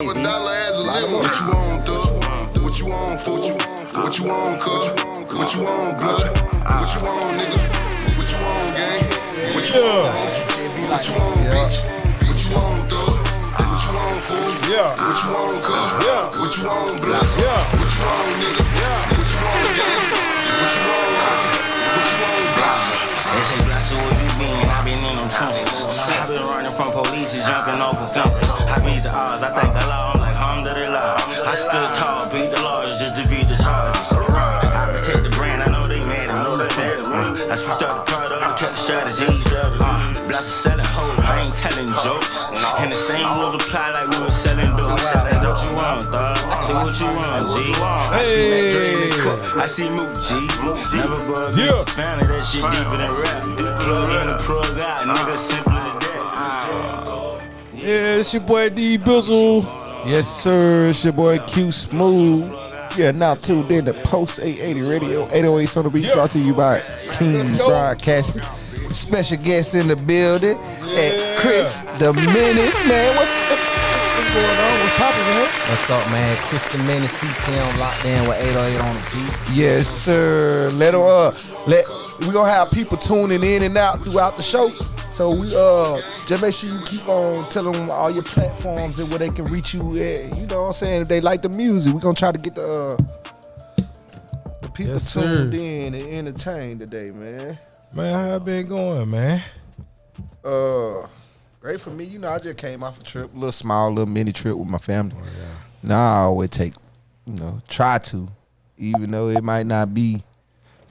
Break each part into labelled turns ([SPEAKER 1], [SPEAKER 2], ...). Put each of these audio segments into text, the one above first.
[SPEAKER 1] $1 as a limit. What you on, thug? What you on, fool? What you on, cuz? What you on, blood? What you on, nigga? What you on, gang? What you on? What you on, bitch? What you on, thug? What you on, fool? What you on, cuz? What you on, blood? What you on, nigga? What you on, gang? What you on, what you on, bitch?
[SPEAKER 2] They say, Black, so where you been? I been in them trenches. I been running from police and jumping over fences. I beat the odds, I thank Allah, I'm like, alhamdulillah. I stood tall, beat the lawyers just to beat the charges. I protect the brand, I know they mad at me. I switched up the product, I kept the strategy. Black selling hoes, I ain't telling jokes. And the same rules apply like we was selling dope. That's what you want, dog. So what you want, G?
[SPEAKER 3] Hey.
[SPEAKER 2] I see Mook G. Never bug me. Family, that shit deeper than rap. Plug in and plug out, nigga, simple as that.
[SPEAKER 3] Yeah, it's your boy D Bizzle.
[SPEAKER 4] Yes, sir. It's your boy Q Smooth. Yeah, now tuned in to Post 880 Radio, 808 on the beat, brought to you by King's Broadcasting. Special guest in the building, at Chris the Menace, man. What's going on? What's poppin', man?
[SPEAKER 5] What's up, man? Chris the Menace, CTM locked in with 808 on the beat.
[SPEAKER 4] Yes, sir. We gonna have people tuning in and out throughout the show. So we just make sure you keep on telling them all your platforms and where they can reach you at. You know what I'm saying? If they like the music, we gonna try to get the people tuned in and entertained today, man.
[SPEAKER 3] Man, how I been going, man?
[SPEAKER 4] Great for me. You know, I just came off a trip, little mini trip with my family. Oh, yeah. Now I always take, try to, even though it might not be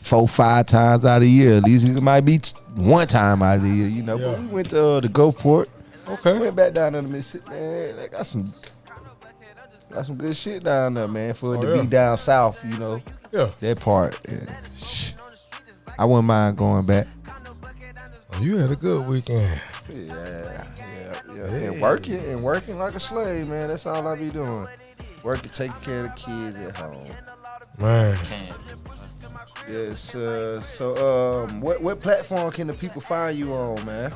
[SPEAKER 4] 4-5 times out of the year. At least it might be one time out of the year, But we went to the Gulfport.
[SPEAKER 3] Okay.
[SPEAKER 4] Went back down to the Mississippi, man. They got some good shit down there, man, for it to be down south,
[SPEAKER 3] Yeah.
[SPEAKER 4] That part. Yeah. I wouldn't mind going back.
[SPEAKER 3] Oh, you had a good weekend.
[SPEAKER 4] Yeah. And working like a slave, man. That's all I be doing. Working, taking care of the kids at home.
[SPEAKER 3] Man.
[SPEAKER 4] Yes, so what platform can the people find you on, man?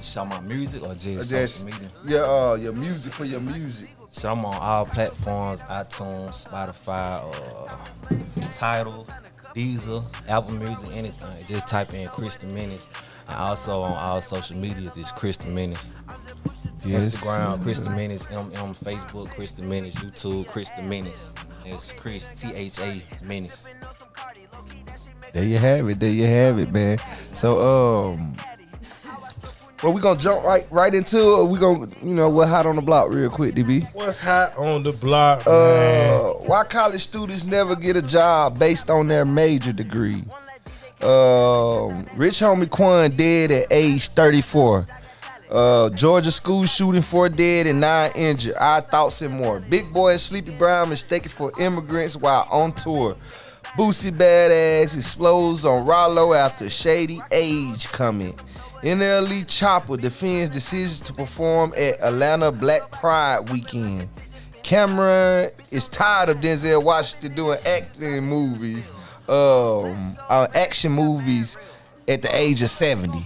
[SPEAKER 5] So my music or just social media?
[SPEAKER 4] Yeah, your music for your music.
[SPEAKER 5] So I'm on all platforms, iTunes, Spotify, Tidal, Deezer, Apple Music, anything. Just type in Chris the Menace. And also on all social medias is Chris the Menace.
[SPEAKER 4] Yes.
[SPEAKER 5] Instagram, Chris the Menace, Facebook, Chris the Menace, YouTube, Chris the Menace. It's Chris, THA Menace.
[SPEAKER 4] There you have it, man. So, well, we gonna jump right into it. Or we gonna, what hot on the block real quick, DB?
[SPEAKER 3] What's hot on the block, man?
[SPEAKER 4] Why college students never get a job based on their major degree? Rich Homie QUAN dead at age 34. Georgia school shooting, 4 dead and 9 injured. Our thoughts and more. Boi and Sleepy Brown mistaken for immigrants while on tour. Boosie Badazz explodes on Ralo after shady age comment. NLE Choppa defends decisions to perform at Atlanta Black Pride weekend. Cameron is tired of Denzel Washington doing action movies at the age of 70.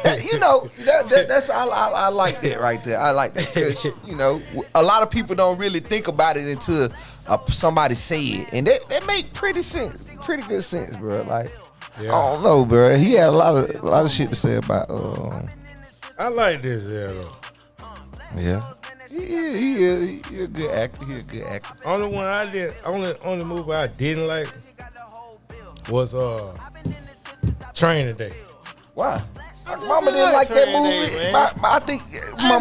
[SPEAKER 4] That's I like that right there. I like that because a lot of people don't really think about it until somebody say it, and that make pretty good sense, bro. Like I don't know, bro. He had a lot of shit to say about.
[SPEAKER 3] I like this though.
[SPEAKER 4] Yeah. He a good actor.
[SPEAKER 3] Only movie I didn't like was Training Day.
[SPEAKER 4] Why? My mama didn't like that movie. I think my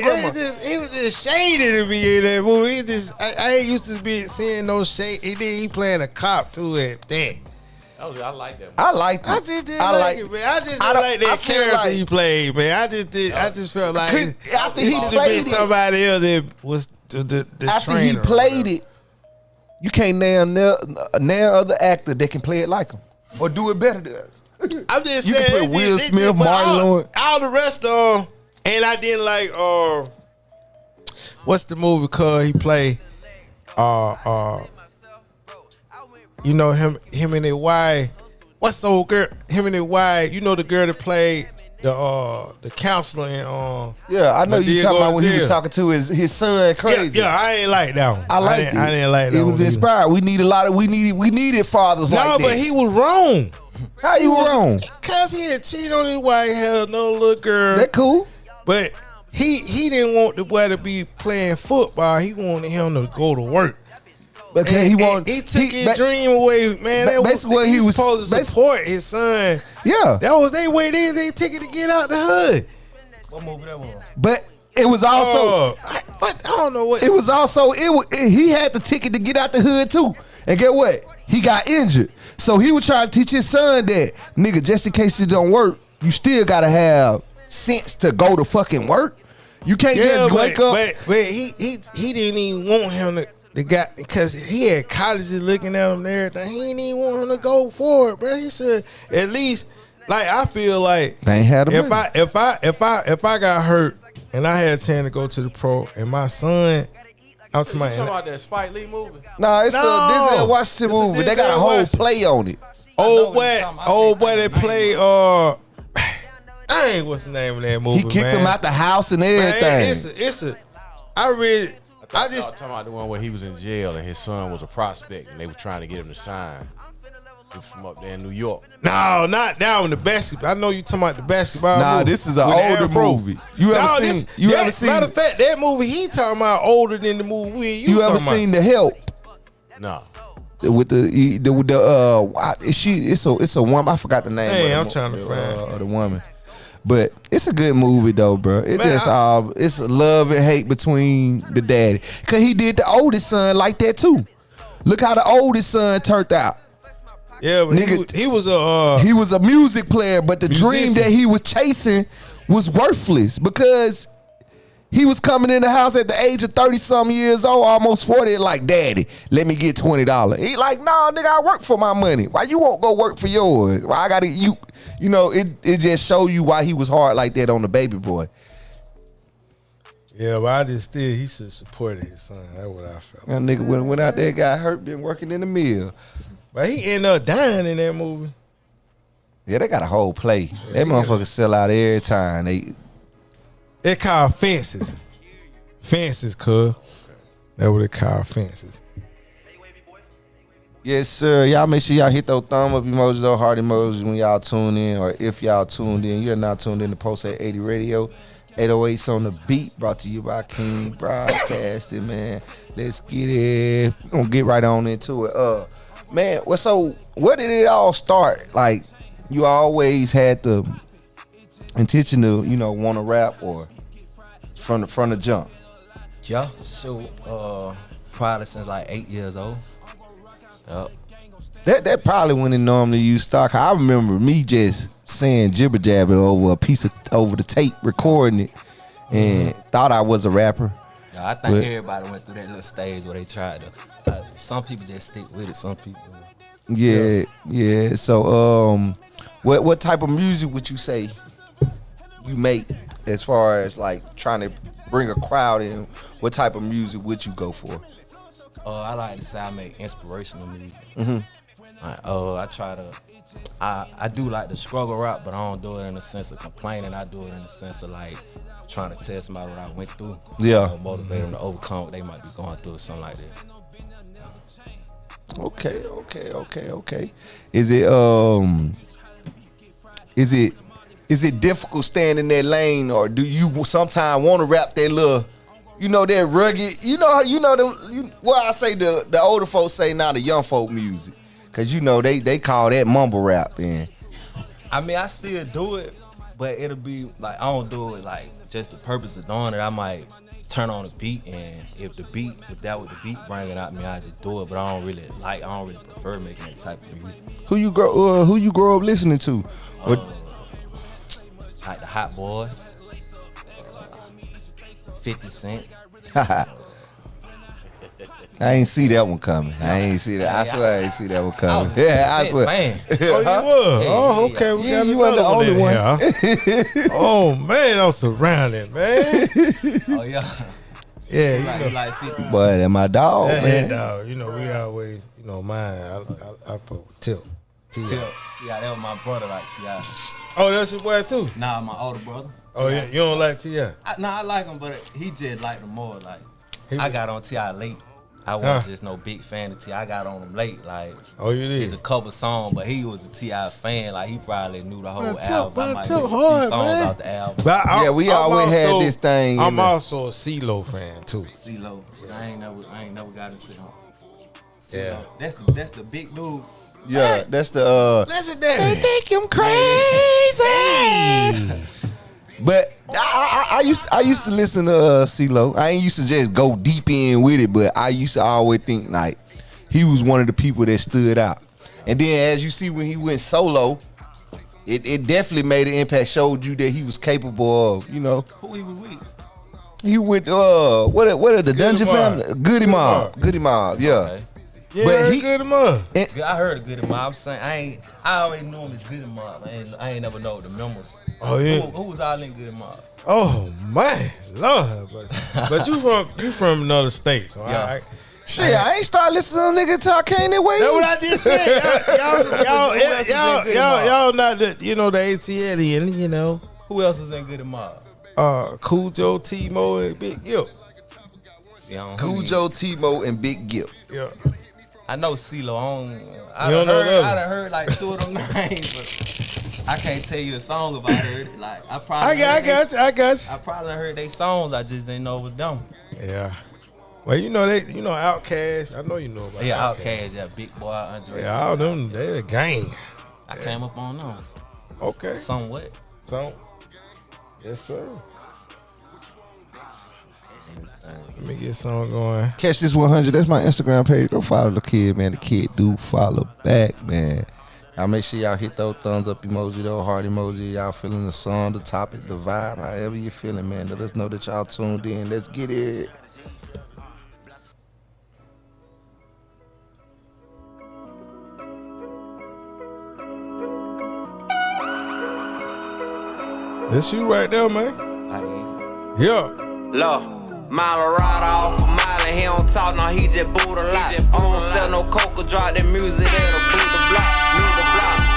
[SPEAKER 4] grandma.
[SPEAKER 3] It was just shady to me in that movie. I ain't used to be seeing no shade. And then he playing a cop too at that.
[SPEAKER 5] I like that.
[SPEAKER 4] I liked it.
[SPEAKER 3] I just didn't like it, man. I just didn't like that character he played, man. I just felt like
[SPEAKER 4] after he
[SPEAKER 3] should have
[SPEAKER 4] played
[SPEAKER 3] been somebody else that was the
[SPEAKER 4] after
[SPEAKER 3] trainer.
[SPEAKER 4] He played it, you can't name other actor that can play it like him or do it better than us.
[SPEAKER 3] I'm just
[SPEAKER 4] you
[SPEAKER 3] saying.
[SPEAKER 4] You can put Will Smith, Martin Lawrence.
[SPEAKER 3] All the rest of them, and I didn't like, what's the movie called he played? Him and his wife. What's the old girl? Him and his wife. You know the girl that played the counselor in
[SPEAKER 4] Yeah, I know
[SPEAKER 3] But
[SPEAKER 4] you
[SPEAKER 3] did
[SPEAKER 4] talking
[SPEAKER 3] go
[SPEAKER 4] about when
[SPEAKER 3] to
[SPEAKER 4] he was
[SPEAKER 3] jail.
[SPEAKER 4] talking to his son crazy.
[SPEAKER 3] Yeah, I ain't like that one.
[SPEAKER 4] I liked it.
[SPEAKER 3] I didn't like that
[SPEAKER 4] It
[SPEAKER 3] one
[SPEAKER 4] was
[SPEAKER 3] either.
[SPEAKER 4] inspired. We needed fathers
[SPEAKER 3] No,
[SPEAKER 4] like that.
[SPEAKER 3] but he was wrong.
[SPEAKER 4] How you wrong?
[SPEAKER 3] Cause he had cheated on his wife, had no little girl.
[SPEAKER 4] That cool.
[SPEAKER 3] But he didn't want the boy to be playing football. He wanted him to go to work.
[SPEAKER 4] Because
[SPEAKER 3] He took his dream away, man. That
[SPEAKER 4] basically what
[SPEAKER 3] he
[SPEAKER 4] he was
[SPEAKER 3] supposed to support his son.
[SPEAKER 4] Yeah.
[SPEAKER 3] That was their way. They took it to get out the hood.
[SPEAKER 5] What movie that was?
[SPEAKER 4] But it was also
[SPEAKER 3] I don't know what
[SPEAKER 4] it was also he had the ticket to get out the hood too. And get what? He got injured. So he was trying to teach his son that, nigga, just in case it don't work, you still gotta have sense to go to fucking work. You can't just wake up.
[SPEAKER 3] But he didn't even want him to got because he had colleges looking at him and everything. He didn't even want him to go for it, bro. He said at least like I feel like
[SPEAKER 4] They ain't had the
[SPEAKER 3] if
[SPEAKER 4] money.
[SPEAKER 3] I got hurt and I had a chance to go to the pro and my son I'm
[SPEAKER 6] You talking about that Spike Lee movie?
[SPEAKER 4] Nah, it's
[SPEAKER 3] No.
[SPEAKER 4] a Denzel Washington
[SPEAKER 3] It's a
[SPEAKER 4] movie. They got a
[SPEAKER 3] Denzel
[SPEAKER 4] whole
[SPEAKER 3] Washington.
[SPEAKER 4] play on it.
[SPEAKER 3] old
[SPEAKER 5] what you're talking about.
[SPEAKER 3] old boy that play dang, what's the name of that movie?
[SPEAKER 4] He kicked
[SPEAKER 3] man?
[SPEAKER 4] him out the house and
[SPEAKER 3] Man,
[SPEAKER 4] everything.
[SPEAKER 3] it's a I read it. I just
[SPEAKER 6] talking about the one where he was in jail and his son was a prospect and they were trying to get him to sign. He was from up there in New York.
[SPEAKER 3] no, not that one. The basketball. I know you talking about the basketball.
[SPEAKER 4] Nah,
[SPEAKER 3] movie
[SPEAKER 4] this is an
[SPEAKER 3] with the
[SPEAKER 4] older
[SPEAKER 3] afro.
[SPEAKER 4] movie. You ever seen? You ever seen?
[SPEAKER 3] Matter of fact, that movie he talking about older than the movie
[SPEAKER 4] You ever
[SPEAKER 3] talking
[SPEAKER 4] seen The Help?
[SPEAKER 6] No.
[SPEAKER 4] With it's a woman. I forgot the name.
[SPEAKER 3] Hey,
[SPEAKER 4] of the
[SPEAKER 3] I'm trying to find
[SPEAKER 4] of the woman. But it's a good movie though, bro. It
[SPEAKER 3] Man,
[SPEAKER 4] just it's love and hate between the daddy. Cause he did the oldest son like that too. Look how the oldest son turned out.
[SPEAKER 3] Yeah, but
[SPEAKER 4] Nigga,
[SPEAKER 3] he was a
[SPEAKER 4] He was a music player, but the dream
[SPEAKER 3] Musician.
[SPEAKER 4] that he was chasing was worthless because he was coming in the house at the age of 30-something years old, almost 40, like, daddy, let me get $20. He like, nah, nigga, I work for my money. Why you won't go work for yours? Why I gotta, you know, it just show you why he was hard like that on the baby boy.
[SPEAKER 3] yeah, but I just still he should support his son. That's what I felt.
[SPEAKER 4] That nigga went out there, got hurt, been working in the mill.
[SPEAKER 3] But he ended up dying in that movie.
[SPEAKER 4] Yeah, they got a whole play. That motherfucker sell out every time.
[SPEAKER 3] They called fences. Fences, cuz. That's what they call fences.
[SPEAKER 4] Yes, sir. Y'all make sure y'all hit those thumb up emojis, those heart emojis when y'all tune in, or if y'all tuned in. You're not tuned in to Post 80 Radio. 808's on the beat, brought to you by King Broadcasting, man. Let's get it. We're gonna get right on into it. Man, so where did it all start? Like, you always had the intention to, want to rap, or from the jump?
[SPEAKER 5] Yeah, so probably since like 8 years old. Yep.
[SPEAKER 4] That probably when it normally used stock. I remember me just saying jibber jabber over over the tape, recording it, and thought I was a rapper.
[SPEAKER 5] Yeah, I think
[SPEAKER 4] But-
[SPEAKER 5] everybody went through that little stage where they tried to. Some people just stick with it. Some people.
[SPEAKER 4] Yeah. So, what type of music would you say you make as far as like trying to bring a crowd in? What type of music would you go for?
[SPEAKER 5] I like to say I make inspirational music.
[SPEAKER 4] Mm-hmm.
[SPEAKER 5] I try to. I do like the struggle rap, but I don't do it in the sense of complaining. I do it in the sense of like trying to tell somebody what I went through.
[SPEAKER 4] Yeah.
[SPEAKER 5] Motivate them to overcome what they might be going through or something like that.
[SPEAKER 4] Okay. Is it difficult staying in that lane, or do you sometimes want to rap that little, that rugged, I say the older folks say now the young folk music, cause they call that mumble rap, and
[SPEAKER 5] I mean, I still do it, but it'll be like I don't do it like just the purpose of doing it. I might turn on the beat, and if that was the beat bringing out me, I just do it. But I don't really prefer making that type of music.
[SPEAKER 4] who you grow up listening to?
[SPEAKER 5] Like the Hot Boys, 50 Cent.
[SPEAKER 4] I ain't see that one coming. I swear I ain't see that one coming. I swear.
[SPEAKER 5] Man.
[SPEAKER 3] Oh, you was?
[SPEAKER 5] Yeah,
[SPEAKER 3] Oh,
[SPEAKER 5] yeah,
[SPEAKER 3] okay. We
[SPEAKER 4] yeah,
[SPEAKER 3] got
[SPEAKER 4] you wasn't the
[SPEAKER 3] another
[SPEAKER 4] only
[SPEAKER 3] in
[SPEAKER 4] one.
[SPEAKER 3] here. Oh, man, I'm surrounded, man.
[SPEAKER 5] Oh yeah.
[SPEAKER 3] Yeah,
[SPEAKER 5] You like 50?
[SPEAKER 4] Boy, that my dog,
[SPEAKER 3] Yeah,
[SPEAKER 4] man.
[SPEAKER 3] dog. We always, mine. I fuck with Tip.
[SPEAKER 5] Tip. See how that was my brother, like, see how
[SPEAKER 3] Oh, that's your boy too.
[SPEAKER 5] Nah, my older brother.
[SPEAKER 3] Oh yeah, you don't like T.I.?
[SPEAKER 5] I like him, but he just liked him more. Like
[SPEAKER 3] He-
[SPEAKER 5] I got on T.I. late. I wasn't just no big fan of T.I. I got on him late. Like
[SPEAKER 3] Oh, you did?
[SPEAKER 5] it's a couple songs, but he was a T.I. fan. Like he probably knew the whole
[SPEAKER 3] Man, tell-
[SPEAKER 5] album. I
[SPEAKER 3] man,
[SPEAKER 5] might
[SPEAKER 3] tell
[SPEAKER 5] know a few
[SPEAKER 3] hard,
[SPEAKER 5] songs
[SPEAKER 3] man.
[SPEAKER 5] out the album.
[SPEAKER 3] But
[SPEAKER 4] Yeah, we always had
[SPEAKER 3] also-
[SPEAKER 4] this thing in
[SPEAKER 3] I'm
[SPEAKER 4] the-
[SPEAKER 3] also a CeeLo fan too.
[SPEAKER 5] CeeLo, I ain't never got into him.
[SPEAKER 3] Yeah.
[SPEAKER 5] CeeLo, that's the big dude.
[SPEAKER 4] Yeah, that's the
[SPEAKER 3] Listen there.
[SPEAKER 4] They think I'm crazy. But I used to listen to CeeLo. I ain't used to just go deep in with it, but I used to always think like he was one of the people that stood out. And then as you see when he went solo, it definitely made an impact. Showed you that he was capable of, you know.
[SPEAKER 5] Who he was with?
[SPEAKER 4] He with what are the Dungeon
[SPEAKER 3] Mob.
[SPEAKER 4] family? Goody Mob, yeah.
[SPEAKER 5] Okay.
[SPEAKER 3] Yeah,
[SPEAKER 4] But he-
[SPEAKER 3] good him up.
[SPEAKER 5] I heard a Goody Mob. I'm saying I always knew him as Goody Mob. I ain't never know the members.
[SPEAKER 3] Oh yeah.
[SPEAKER 5] Who was all in Goody Mob?
[SPEAKER 3] Oh man, Lord, but you from another state, so
[SPEAKER 5] Yeah.
[SPEAKER 3] I
[SPEAKER 4] Shit, I ain't start listening to them niggas talk came that way.
[SPEAKER 3] that's what I just said. Y'all not the the ATL and
[SPEAKER 5] Who else was in Goody Mob?
[SPEAKER 3] Cujo, T-Mo, and Big Gil.
[SPEAKER 5] Yeah,
[SPEAKER 4] Cujo, T-Mo, and Big Gip.
[SPEAKER 3] Yeah.
[SPEAKER 5] I know CeeLo. I
[SPEAKER 3] You don't know them?
[SPEAKER 5] done heard like two of them names, but I can't tell you a song if I heard it. Like I probably
[SPEAKER 3] I got you.
[SPEAKER 5] I probably heard they songs. I just didn't know it was them.
[SPEAKER 3] Yeah. Well, Outkast. I know you know about
[SPEAKER 5] Yeah,
[SPEAKER 3] Outkast.
[SPEAKER 5] Outkast, yeah, Big Boy, Andre.
[SPEAKER 3] Yeah, all them, they a gang.
[SPEAKER 5] I came up on them
[SPEAKER 3] Okay.
[SPEAKER 5] somewhat.
[SPEAKER 3] So, yes, sir. Let me get something going.
[SPEAKER 4] Catch this 100. That's my Instagram page. Go follow the kid, man. The kid do follow back, man. Y'all make sure y'all hit those thumbs up emoji, those heart emoji. Y'all feeling the song, the topic, the vibe, however you feeling, man. Let us know that y'all tuned in. Let's get it.
[SPEAKER 3] This you right there, man. Yeah.
[SPEAKER 7] Look, Colorado off a mile and he don't talk, no, he just boot a lot. I don't sell no coca, drop that music, that'll boot the block.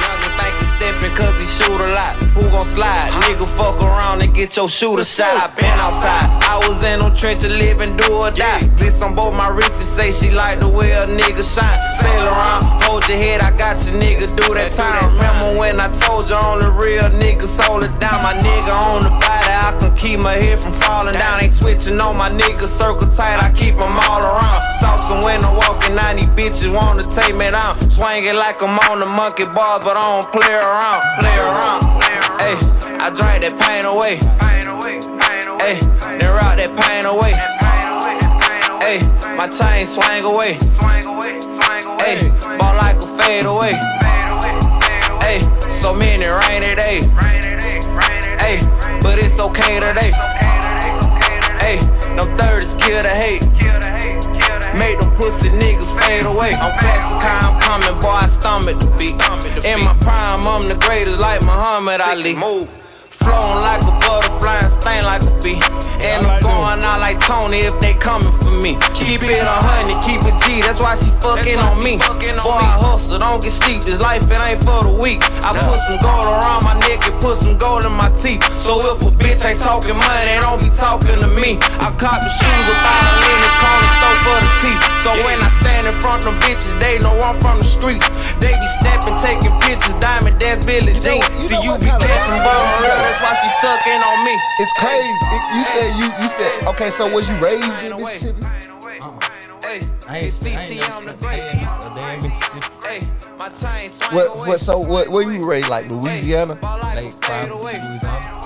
[SPEAKER 7] Youngin' think he steppin' cause he shoot a lot. Who gon' slide? Nigga fuck around and get your shooter shot. I been outside, I was in them trenches living, do or die. Glitz on both my wrists and say she like the way a nigga shine. Sail around, hold your head, I got your nigga do that time. Remember when I told you on the real niggas hold it down. My nigga on the body, I can keep my head from falling down. Ain't switching on my niggas, circle tight, I keep them all around. Saucin' when I'm walking, now these bitches wanna take me down. Swinging like I'm on the monkey bar, but I don't play around. Hey, I drank that pain away. Hey, then rock that pain away. Hey, my chain swing away. Hey, ball like a fade away. Hey, so many rainy days. Hey, but it's okay today. Hey, them 30s kill the hate. Make them pussy niggas fade away. I'm classic, how I'm coming, boy, I stomach the beat. In my prime, I'm the greatest like Muhammad Ali. Flowing like a butterfly and sting like a bee. And I'm going out like Tony if they coming for me. Keep it 100, keep it G, that's why she fucking on me. Boy, I hustle, don't get sleep, this life it ain't for the weak. I put some gold around my neck and put some gold in my teeth. So if a bitch ain't talking money, don't be talking to me. I cop the shoes about a Linux corner store for the teeth. So when I stand in front of them bitches, they know I'm from the streets. They be stepping, taking pictures, diamond dance, Billie Jean. See you be capping, but I'm real, that's why she sucking on me.
[SPEAKER 4] It's crazy. You said okay. So was you raised in Mississippi?
[SPEAKER 5] I ain't spent a day in Mississippi.
[SPEAKER 4] What? Where you raised? Like Louisiana?
[SPEAKER 5] Late prime Louisiana.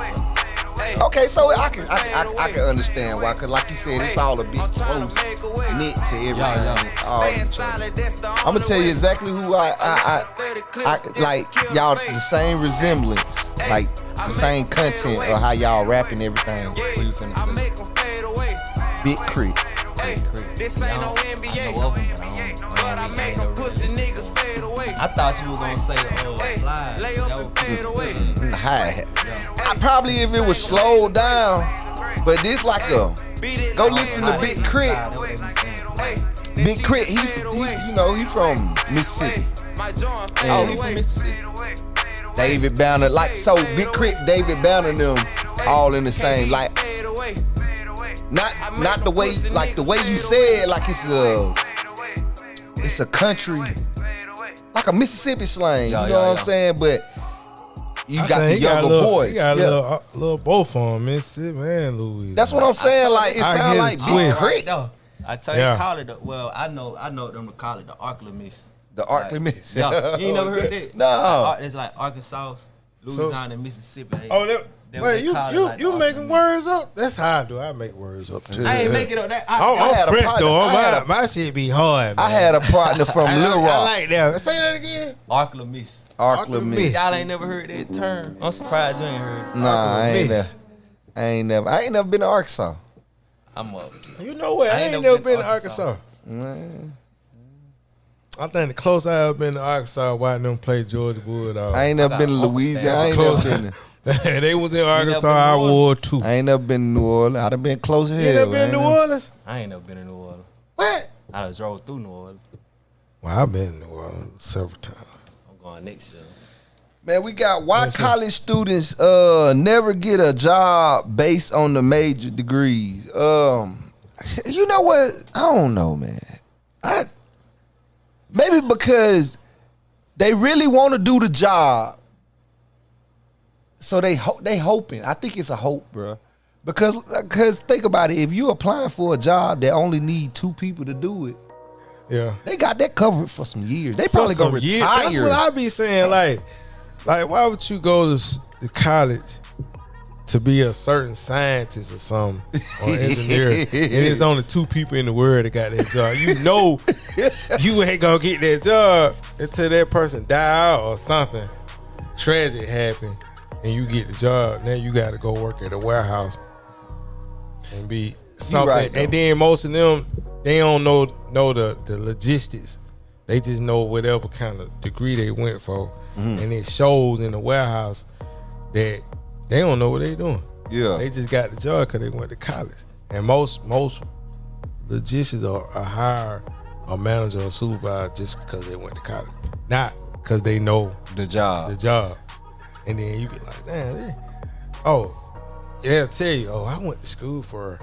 [SPEAKER 4] Okay, so I can understand why. Cause like you said, it's all a bit close knit to everything. All each other. I'm gonna tell you exactly who I like. Y'all the same resemblance, like the same content of how y'all rapping everything.
[SPEAKER 5] Who you finna say?
[SPEAKER 4] Big Crit.
[SPEAKER 7] This ain't no NBA.
[SPEAKER 5] I know of him, but I ain't never really listened to him. I thought you were gonna say Live. That was
[SPEAKER 4] Hi. I probably if it was slowed down, but this like a go listen to Big Crit. Big Crit, he from Mississippi.
[SPEAKER 5] Oh, he from Mississippi.
[SPEAKER 4] David Banner, like so Big Crit, David Banner, them all in the same. Like not the way, like the way you said, like it's a country, like a Mississippi slang. You know what I'm saying? But you got the younger voice.
[SPEAKER 3] You got a little both on Mississippi and Louisiana.
[SPEAKER 4] That's what I'm saying. Like it sounds like Big Crit.
[SPEAKER 5] I tell you, call it. Well, I know them to call it the Arklamis.
[SPEAKER 4] The Arklamis.
[SPEAKER 5] Yeah, you ain't never heard that?
[SPEAKER 4] No.
[SPEAKER 5] It's like Arkansas, Louisiana, and Mississippi.
[SPEAKER 3] Wait, you making words up? That's how I do. I make words up too.
[SPEAKER 5] I ain't making up that.
[SPEAKER 3] I'm fresh though. My shit be hard, man.
[SPEAKER 4] I had a partner from Little Rock.
[SPEAKER 3] I like that. Say that again.
[SPEAKER 5] Arklamis. Y'all ain't never heard that term. I'm surprised you ain't heard it.
[SPEAKER 4] Nah, I ain't never been to Arkansas.
[SPEAKER 5] I'm up.
[SPEAKER 3] You know what? I ain't never been to Arkansas. I think the closest I ever been to Arkansas, watching them play Georgia Bulldogs.
[SPEAKER 4] I ain't never been to Louisiana. I ain't never been there.
[SPEAKER 3] They was in Arkansas. I wore too.
[SPEAKER 4] I ain't never been to New Orleans. I done been close as hell.
[SPEAKER 3] You never been to New Orleans?
[SPEAKER 5] I ain't never been to New Orleans.
[SPEAKER 3] What?
[SPEAKER 5] I done drove through New Orleans.
[SPEAKER 3] Well, I've been to New Orleans several times.
[SPEAKER 5] I'm going next year.
[SPEAKER 4] Man, we got why college students never get a job based on the major degrees. You know what? I don't know, man. Maybe because they really want to do the job. So they hoping. I think it's a hope, bro. Because think about it. If you applying for a job that only need 2 people to do it,
[SPEAKER 3] yeah,
[SPEAKER 4] they got that covered for some years. They probably gonna retire.
[SPEAKER 3] That's what I be saying. Like why would you go to college to be a certain scientist or something or engineer? And it's only 2 people in the world that got that job. You know, you ain't gonna get that job until that person die out or something tragic happen. And you get the job, now you got to go work at a warehouse and be something.
[SPEAKER 4] Right,
[SPEAKER 3] and then most of them, they don't know the logistics. They just know whatever kind of degree they went for, and it shows in the warehouse that they don't know what they doing.
[SPEAKER 4] Yeah,
[SPEAKER 3] they just got the job because they went to college. And most logistics are hire a manager or supervisor just because they went to college, not because they know
[SPEAKER 4] the job.
[SPEAKER 3] And then you be like, damn, they'll tell you, I went to school for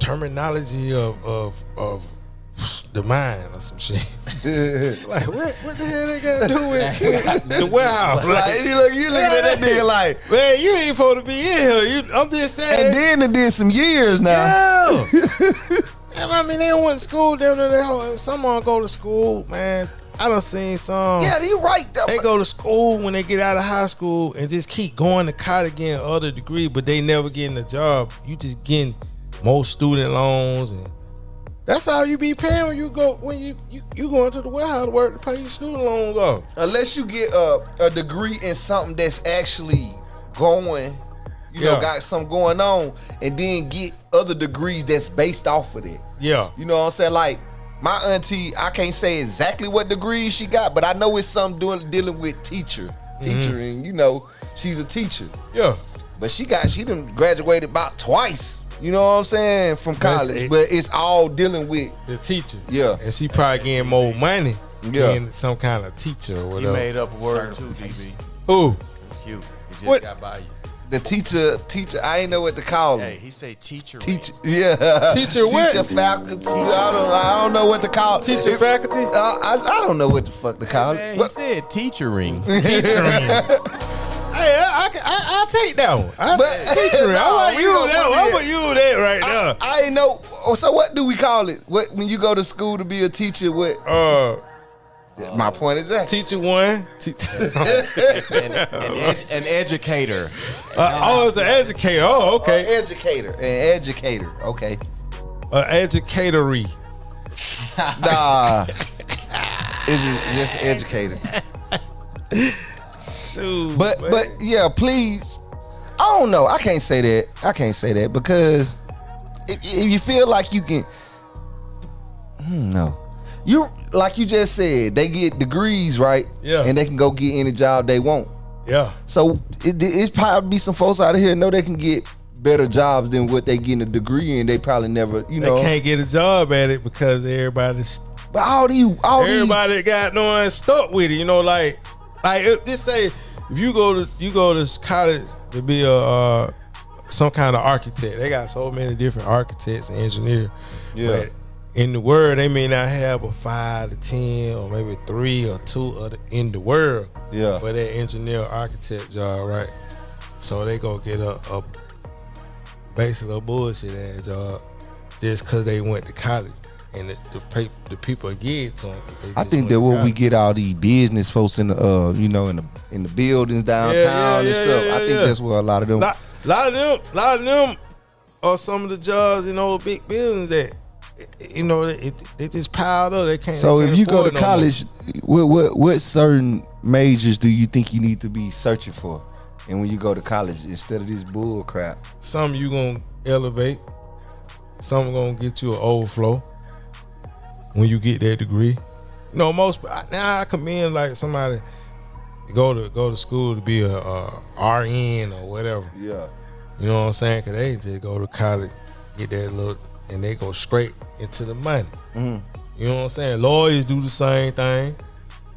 [SPEAKER 3] terminology of the mind or some shit. Like, what the hell they got to do with the warehouse?
[SPEAKER 4] Like, you looking at that nigga like,
[SPEAKER 3] man, you ain't supposed to be in here. I'm just saying.
[SPEAKER 4] And then it did some years now.
[SPEAKER 3] Yeah. And I mean, they went to school. Someone go to school, man. I done seen some.
[SPEAKER 4] Yeah, you right.
[SPEAKER 3] They go to school when they get out of high school and just keep going to college getting other degree, but they never getting a job. You just getting more student loans, and that's all you be paying when you go into the warehouse to work to pay your student loans off.
[SPEAKER 4] Unless you get a degree in something that's actually going, you know, got something going on, and then get other degrees that's based off of it.
[SPEAKER 3] Yeah.
[SPEAKER 4] You know what I'm saying? Like, my auntie, I can't say exactly what degree she got, but I know it's something dealing with teacher, and you know, she's a teacher.
[SPEAKER 3] Yeah.
[SPEAKER 4] But she done graduated about twice, you know what I'm saying, from college. But it's all dealing with
[SPEAKER 3] the teacher.
[SPEAKER 4] Yeah.
[SPEAKER 3] And she probably getting more money than some kind of teacher or whatever.
[SPEAKER 6] He made up a word too, DB.
[SPEAKER 3] Who?
[SPEAKER 6] It's you. He just got by you.
[SPEAKER 4] The teacher, I ain't know what to call him.
[SPEAKER 6] Hey, he say teacher.
[SPEAKER 4] Yeah.
[SPEAKER 3] Teacher what?
[SPEAKER 4] Teacher faculty. I don't know what to call it.
[SPEAKER 3] Teacher faculty?
[SPEAKER 4] I don't know what the fuck to call it.
[SPEAKER 6] He said teachering.
[SPEAKER 3] Teachering. Hey, I'll take that one. Teachering. I'm gonna use that right now.
[SPEAKER 4] I ain't know. So what do we call it? What when you go to school to be a teacher? What? My point is that
[SPEAKER 3] teacher one,
[SPEAKER 6] an educator.
[SPEAKER 3] It's an educator. Oh, okay.
[SPEAKER 4] An educator. Okay.
[SPEAKER 3] An educatory.
[SPEAKER 4] Nah. Is it just educator?
[SPEAKER 3] Shoot,
[SPEAKER 4] but yeah, please. I don't know. I can't say that because if you feel like you can, no. You like you just said, they get degrees, right?
[SPEAKER 3] Yeah.
[SPEAKER 4] And they can go get any job they want.
[SPEAKER 3] Yeah.
[SPEAKER 4] So it's probably be some folks out of here know they can get better jobs than what they get in a degree, and they probably never, you know.
[SPEAKER 3] They can't get a job at it because everybody's.
[SPEAKER 4] But everybody
[SPEAKER 3] got no stuck with it, you know, like Like just say if you go to college to be a some kind of architect. They got so many different architects and engineers.
[SPEAKER 4] Yeah.
[SPEAKER 3] But in the world, they may not have a 5 to 10 or maybe 3 or 2 in the world for that engineer or architect job, right? So they go get a basically a bullshit ass job just because they went to college. And the people get it to them.
[SPEAKER 4] I think that what we get all these business folks in the in the buildings downtown and stuff. I think that's where a lot of them.
[SPEAKER 3] lot of them are some of the jobs in those big buildings that they just piled up. They can't.
[SPEAKER 4] So
[SPEAKER 3] they can't
[SPEAKER 4] if you go to
[SPEAKER 3] afford no
[SPEAKER 4] college, what certain majors do you think you need to be searching for? And when you go to college, instead of this bull crap,
[SPEAKER 3] some you gonna elevate, some gonna get you an overflow. When you get that degree, most now I commend like somebody go to school to be a RN or whatever.
[SPEAKER 4] Yeah,
[SPEAKER 3] you know what I'm saying? Cause they just go to college, get that little, and they go straight into the money.
[SPEAKER 4] Mm-hmm.
[SPEAKER 3] You know what I'm saying? Lawyers do the same thing.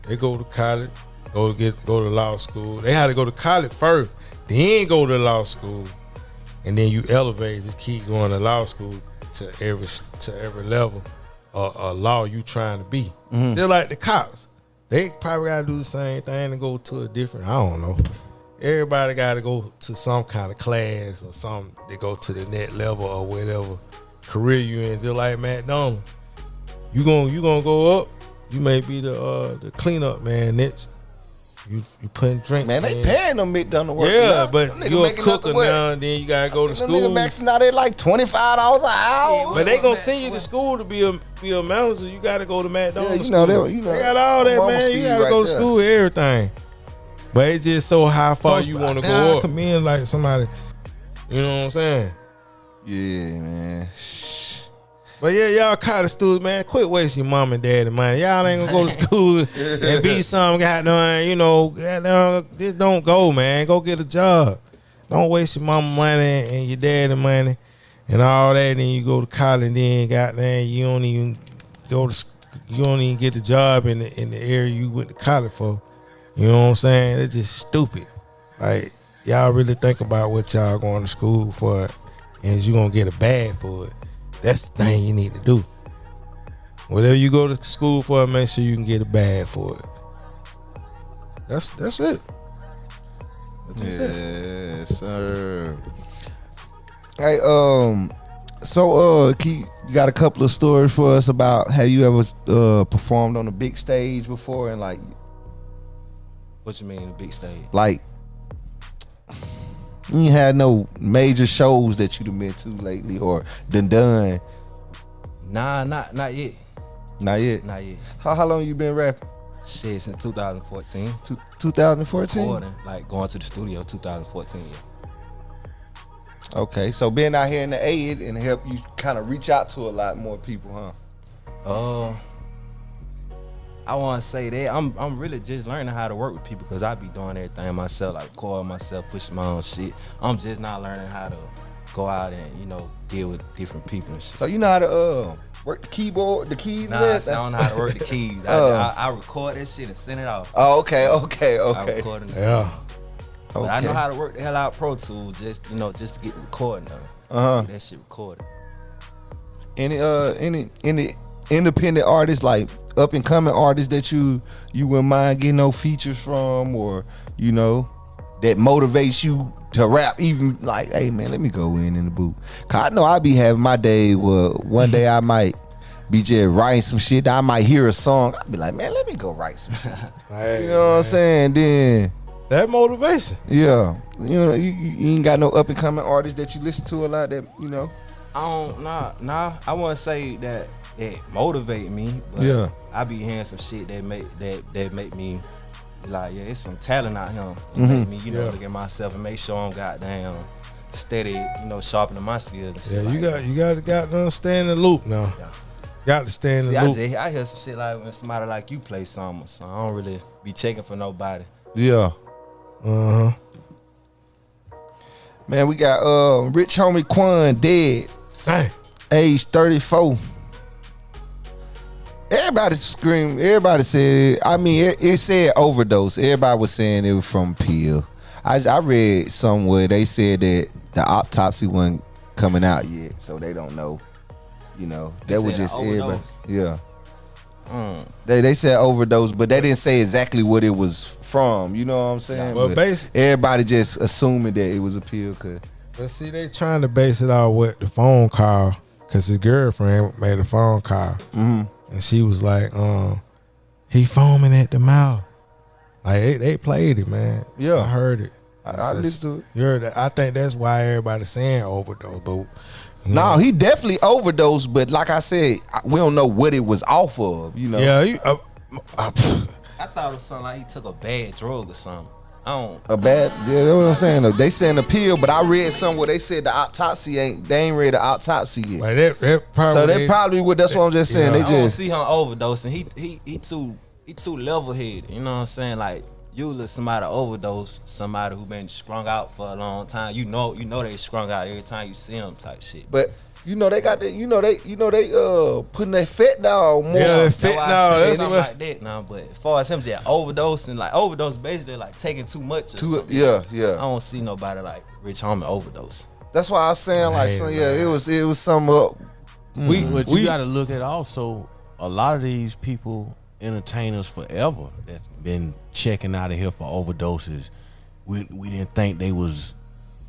[SPEAKER 3] They go to college, go to law school. They had to go to college first, then go to law school, and then you elevate. Just keep going to law school to every level. A law you trying to be.
[SPEAKER 4] Mm-hmm.
[SPEAKER 3] Just like the cops. They probably gotta do the same thing and go to a different, I don't know. Everybody gotta go to some kind of class or something. They go to the next level or whatever career you in. Just like McDonald's. You gonna go up, you may be the cleanup man next. You putting drinks
[SPEAKER 4] man, they
[SPEAKER 3] in.
[SPEAKER 4] Paying them McDonald's work.
[SPEAKER 3] Yeah,
[SPEAKER 4] now.
[SPEAKER 3] but you a cooker now, and then you gotta go to school.
[SPEAKER 4] Nigga maxing out at like $25 an hour.
[SPEAKER 3] But they gonna send you to school to be a manager. You gotta go to McDonald's.
[SPEAKER 4] Yeah,
[SPEAKER 3] school.
[SPEAKER 4] they
[SPEAKER 3] got all that, man. You gotta go to school with everything. But it's just so how far you want to go up. Come in like somebody, you know what I'm saying?
[SPEAKER 4] Yeah, man.
[SPEAKER 3] But yeah, y'all college students, man, quit wasting your mom and dad money. Y'all ain't gonna go to school and be some goddamn, just don't go, man. Go get a job. Don't waste your mama money and your daddy money and all that. And then you go to college and then goddamn, you don't even get the job in the area you went to college for. You know what I'm saying? It's just stupid. Like, y'all really think about what y'all going to school for and you gonna get a bag for it. That's the thing you need to do. Whatever you go to school for, make sure you can get a bag for it. That's it. That's just it.
[SPEAKER 4] Yes, sir. Hey, so you got a couple of stories for us about have you ever performed on a big stage before and like
[SPEAKER 5] What you mean, a big stage?
[SPEAKER 4] Like you ain't had no major shows that you've been to lately or done?
[SPEAKER 5] Nah, not yet.
[SPEAKER 4] Not yet.
[SPEAKER 5] Not yet.
[SPEAKER 4] How long you been rapping?
[SPEAKER 5] Shit, since 2014.
[SPEAKER 4] 2014.
[SPEAKER 5] Recording, like going to the studio 2014.
[SPEAKER 4] Okay, so being out here in the A and help you kind of reach out to a lot more people, huh?
[SPEAKER 5] I want to say that I'm really just learning how to work with people because I be doing everything myself, like recording myself, pushing my own shit. I'm just not learning how to go out and deal with different people and shit.
[SPEAKER 4] So you know how to work the keyboard, the keys?
[SPEAKER 5] Nah, I don't know how to work the keys. I record that shit and send it off.
[SPEAKER 4] Oh, okay.
[SPEAKER 5] I record and send it off. But
[SPEAKER 4] Okay.
[SPEAKER 5] I know how to work the hell out Pro Tools just to get the recording done. Get that shit recorded.
[SPEAKER 4] Any independent artists, like up and coming artists that you wouldn't mind getting no features from, or that motivates you to rap, even like, hey man, let me go in the booth. Cause I know I be having my day where one day I might be just writing some shit. I might hear a song, I'll be like, man, let me go write some shit.
[SPEAKER 3] Hey,
[SPEAKER 4] you know what I'm saying? Then
[SPEAKER 3] that motivation.
[SPEAKER 4] yeah, you ain't got no up and coming artists that you listen to a lot that
[SPEAKER 5] I wouldn't say that it motivate me, but
[SPEAKER 4] Yeah.
[SPEAKER 5] I be hearing some shit that make me like, yeah, it's some talent out here. It make me, look at myself and make sure I'm goddamn steady, sharpening my skills and shit.
[SPEAKER 3] Yeah, you got to stay in the loop now.
[SPEAKER 5] Yeah.
[SPEAKER 3] Got to stay in the loop.
[SPEAKER 5] I hear some shit like when somebody like you play something, so I don't really be checking for nobody.
[SPEAKER 4] Yeah.
[SPEAKER 3] Uh-huh.
[SPEAKER 4] Man, we got Rich Homie QUAN dead,
[SPEAKER 3] Dang.
[SPEAKER 4] age 34. Everybody screamed. Everybody said. I mean, it said overdose. Everybody was saying it was from pill. I read somewhere they said that the autopsy wasn't coming out yet, so they don't know. You know, that was just everybody. Yeah. They said overdose, but they didn't say exactly what it was from. You know what I'm saying?
[SPEAKER 3] Well, basically,
[SPEAKER 4] everybody just assuming that it was a pill.
[SPEAKER 3] But see, they trying to base it off with the phone call, cause his girlfriend made a phone call, and she was like, he foaming at the mouth. Like they played it, man.
[SPEAKER 4] Yeah,
[SPEAKER 3] I heard it.
[SPEAKER 4] I listened to it.
[SPEAKER 3] You heard that? I think that's why everybody's saying overdose, but.
[SPEAKER 4] No, he definitely overdosed, but like I said, we don't know what it was off of, you know.
[SPEAKER 3] Yeah,
[SPEAKER 5] I thought it was something like he took a bad drug or something. Yeah,
[SPEAKER 4] that's what I'm saying. They saying a pill, but I read somewhere they said the autopsy they ain't read the autopsy yet.
[SPEAKER 3] Like that probably
[SPEAKER 4] so they probably would. That's what I'm just saying.
[SPEAKER 5] I
[SPEAKER 4] They
[SPEAKER 5] don't
[SPEAKER 4] just
[SPEAKER 5] see him overdosing. He too level headed. You know what I'm saying? Like usually somebody overdose, somebody who been strung out for a long time. You know they strung out every time you see them type shit.
[SPEAKER 4] But you know they got that. You know they putting that fentanyl more.
[SPEAKER 3] Yeah, that fentanyl. That's
[SPEAKER 5] something like that now. But as far as him saying overdosing, like overdose basically like taking too much.
[SPEAKER 4] Yeah.
[SPEAKER 5] I don't see nobody like Rich Homie overdose.
[SPEAKER 4] That's why I was saying like, it was some up.
[SPEAKER 6] But you got to look at also a lot of these people, entertainers forever, that's been checking out of here for overdoses. We didn't think they was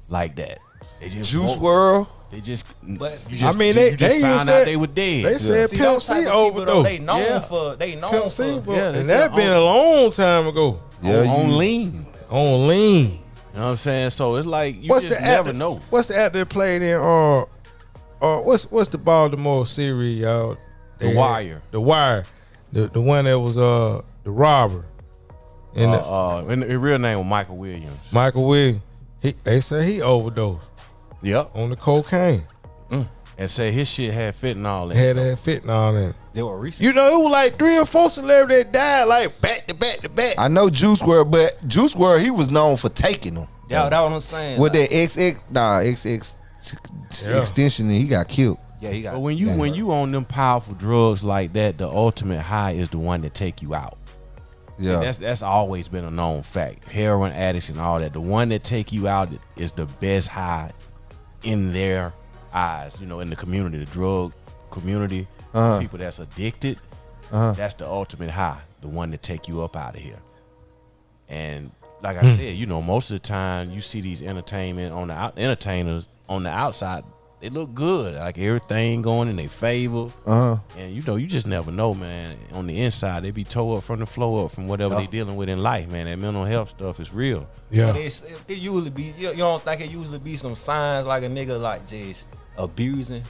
[SPEAKER 6] like that. They just
[SPEAKER 4] Juice WRLD.
[SPEAKER 6] They just,
[SPEAKER 3] I mean, they
[SPEAKER 6] found out they were dead.
[SPEAKER 3] They said Pimp C overdose.
[SPEAKER 5] They known for
[SPEAKER 3] Pimp C,
[SPEAKER 6] yeah,
[SPEAKER 3] and that been a long time ago.
[SPEAKER 6] Yeah, on lean.
[SPEAKER 3] On lean.
[SPEAKER 6] You know what I'm saying? So it's like you
[SPEAKER 3] What's
[SPEAKER 6] just
[SPEAKER 3] the
[SPEAKER 6] never
[SPEAKER 3] actor,
[SPEAKER 6] know.
[SPEAKER 3] What's the actor that played in what's the Baltimore series, y'all?
[SPEAKER 6] The Wire.
[SPEAKER 3] The Wire. The one that was the robber.
[SPEAKER 6] And his real name was Michael Williams.
[SPEAKER 3] Michael Williams. They say he overdosed.
[SPEAKER 6] Yep.
[SPEAKER 3] On the cocaine.
[SPEAKER 6] And say his shit had fentanyl in
[SPEAKER 3] it. Had
[SPEAKER 6] that
[SPEAKER 3] fentanyl in it.
[SPEAKER 5] They were recent.
[SPEAKER 3] You know, it was like 3 or 4 celebrities that died like back to back to back.
[SPEAKER 4] I know Juice WRLD, but Juice WRLD, he was known for taking them.
[SPEAKER 5] Yeah, that's what I'm saying.
[SPEAKER 4] With that XX extension, he got killed.
[SPEAKER 5] Yeah, he got.
[SPEAKER 6] But when you on them powerful drugs like that, the ultimate high is the one that take you out.
[SPEAKER 4] Yeah,
[SPEAKER 6] and that's always been a known fact. Heroin addicts and all that, the one that take you out is the best high in their eyes. You know, in the community, the drug community, people that's addicted, that's the ultimate high, the one that take you up out of here. And like I said, you know, most of the time you see these entertainers on the outside, they look good, like everything going in their favor. And you know, you just never know, man. On the inside, they be tore up from the flow up from whatever they dealing with in life, man. That mental health stuff is real.
[SPEAKER 3] Yeah,
[SPEAKER 5] it usually be. You don't think it usually be some signs like a nigga like just abusing?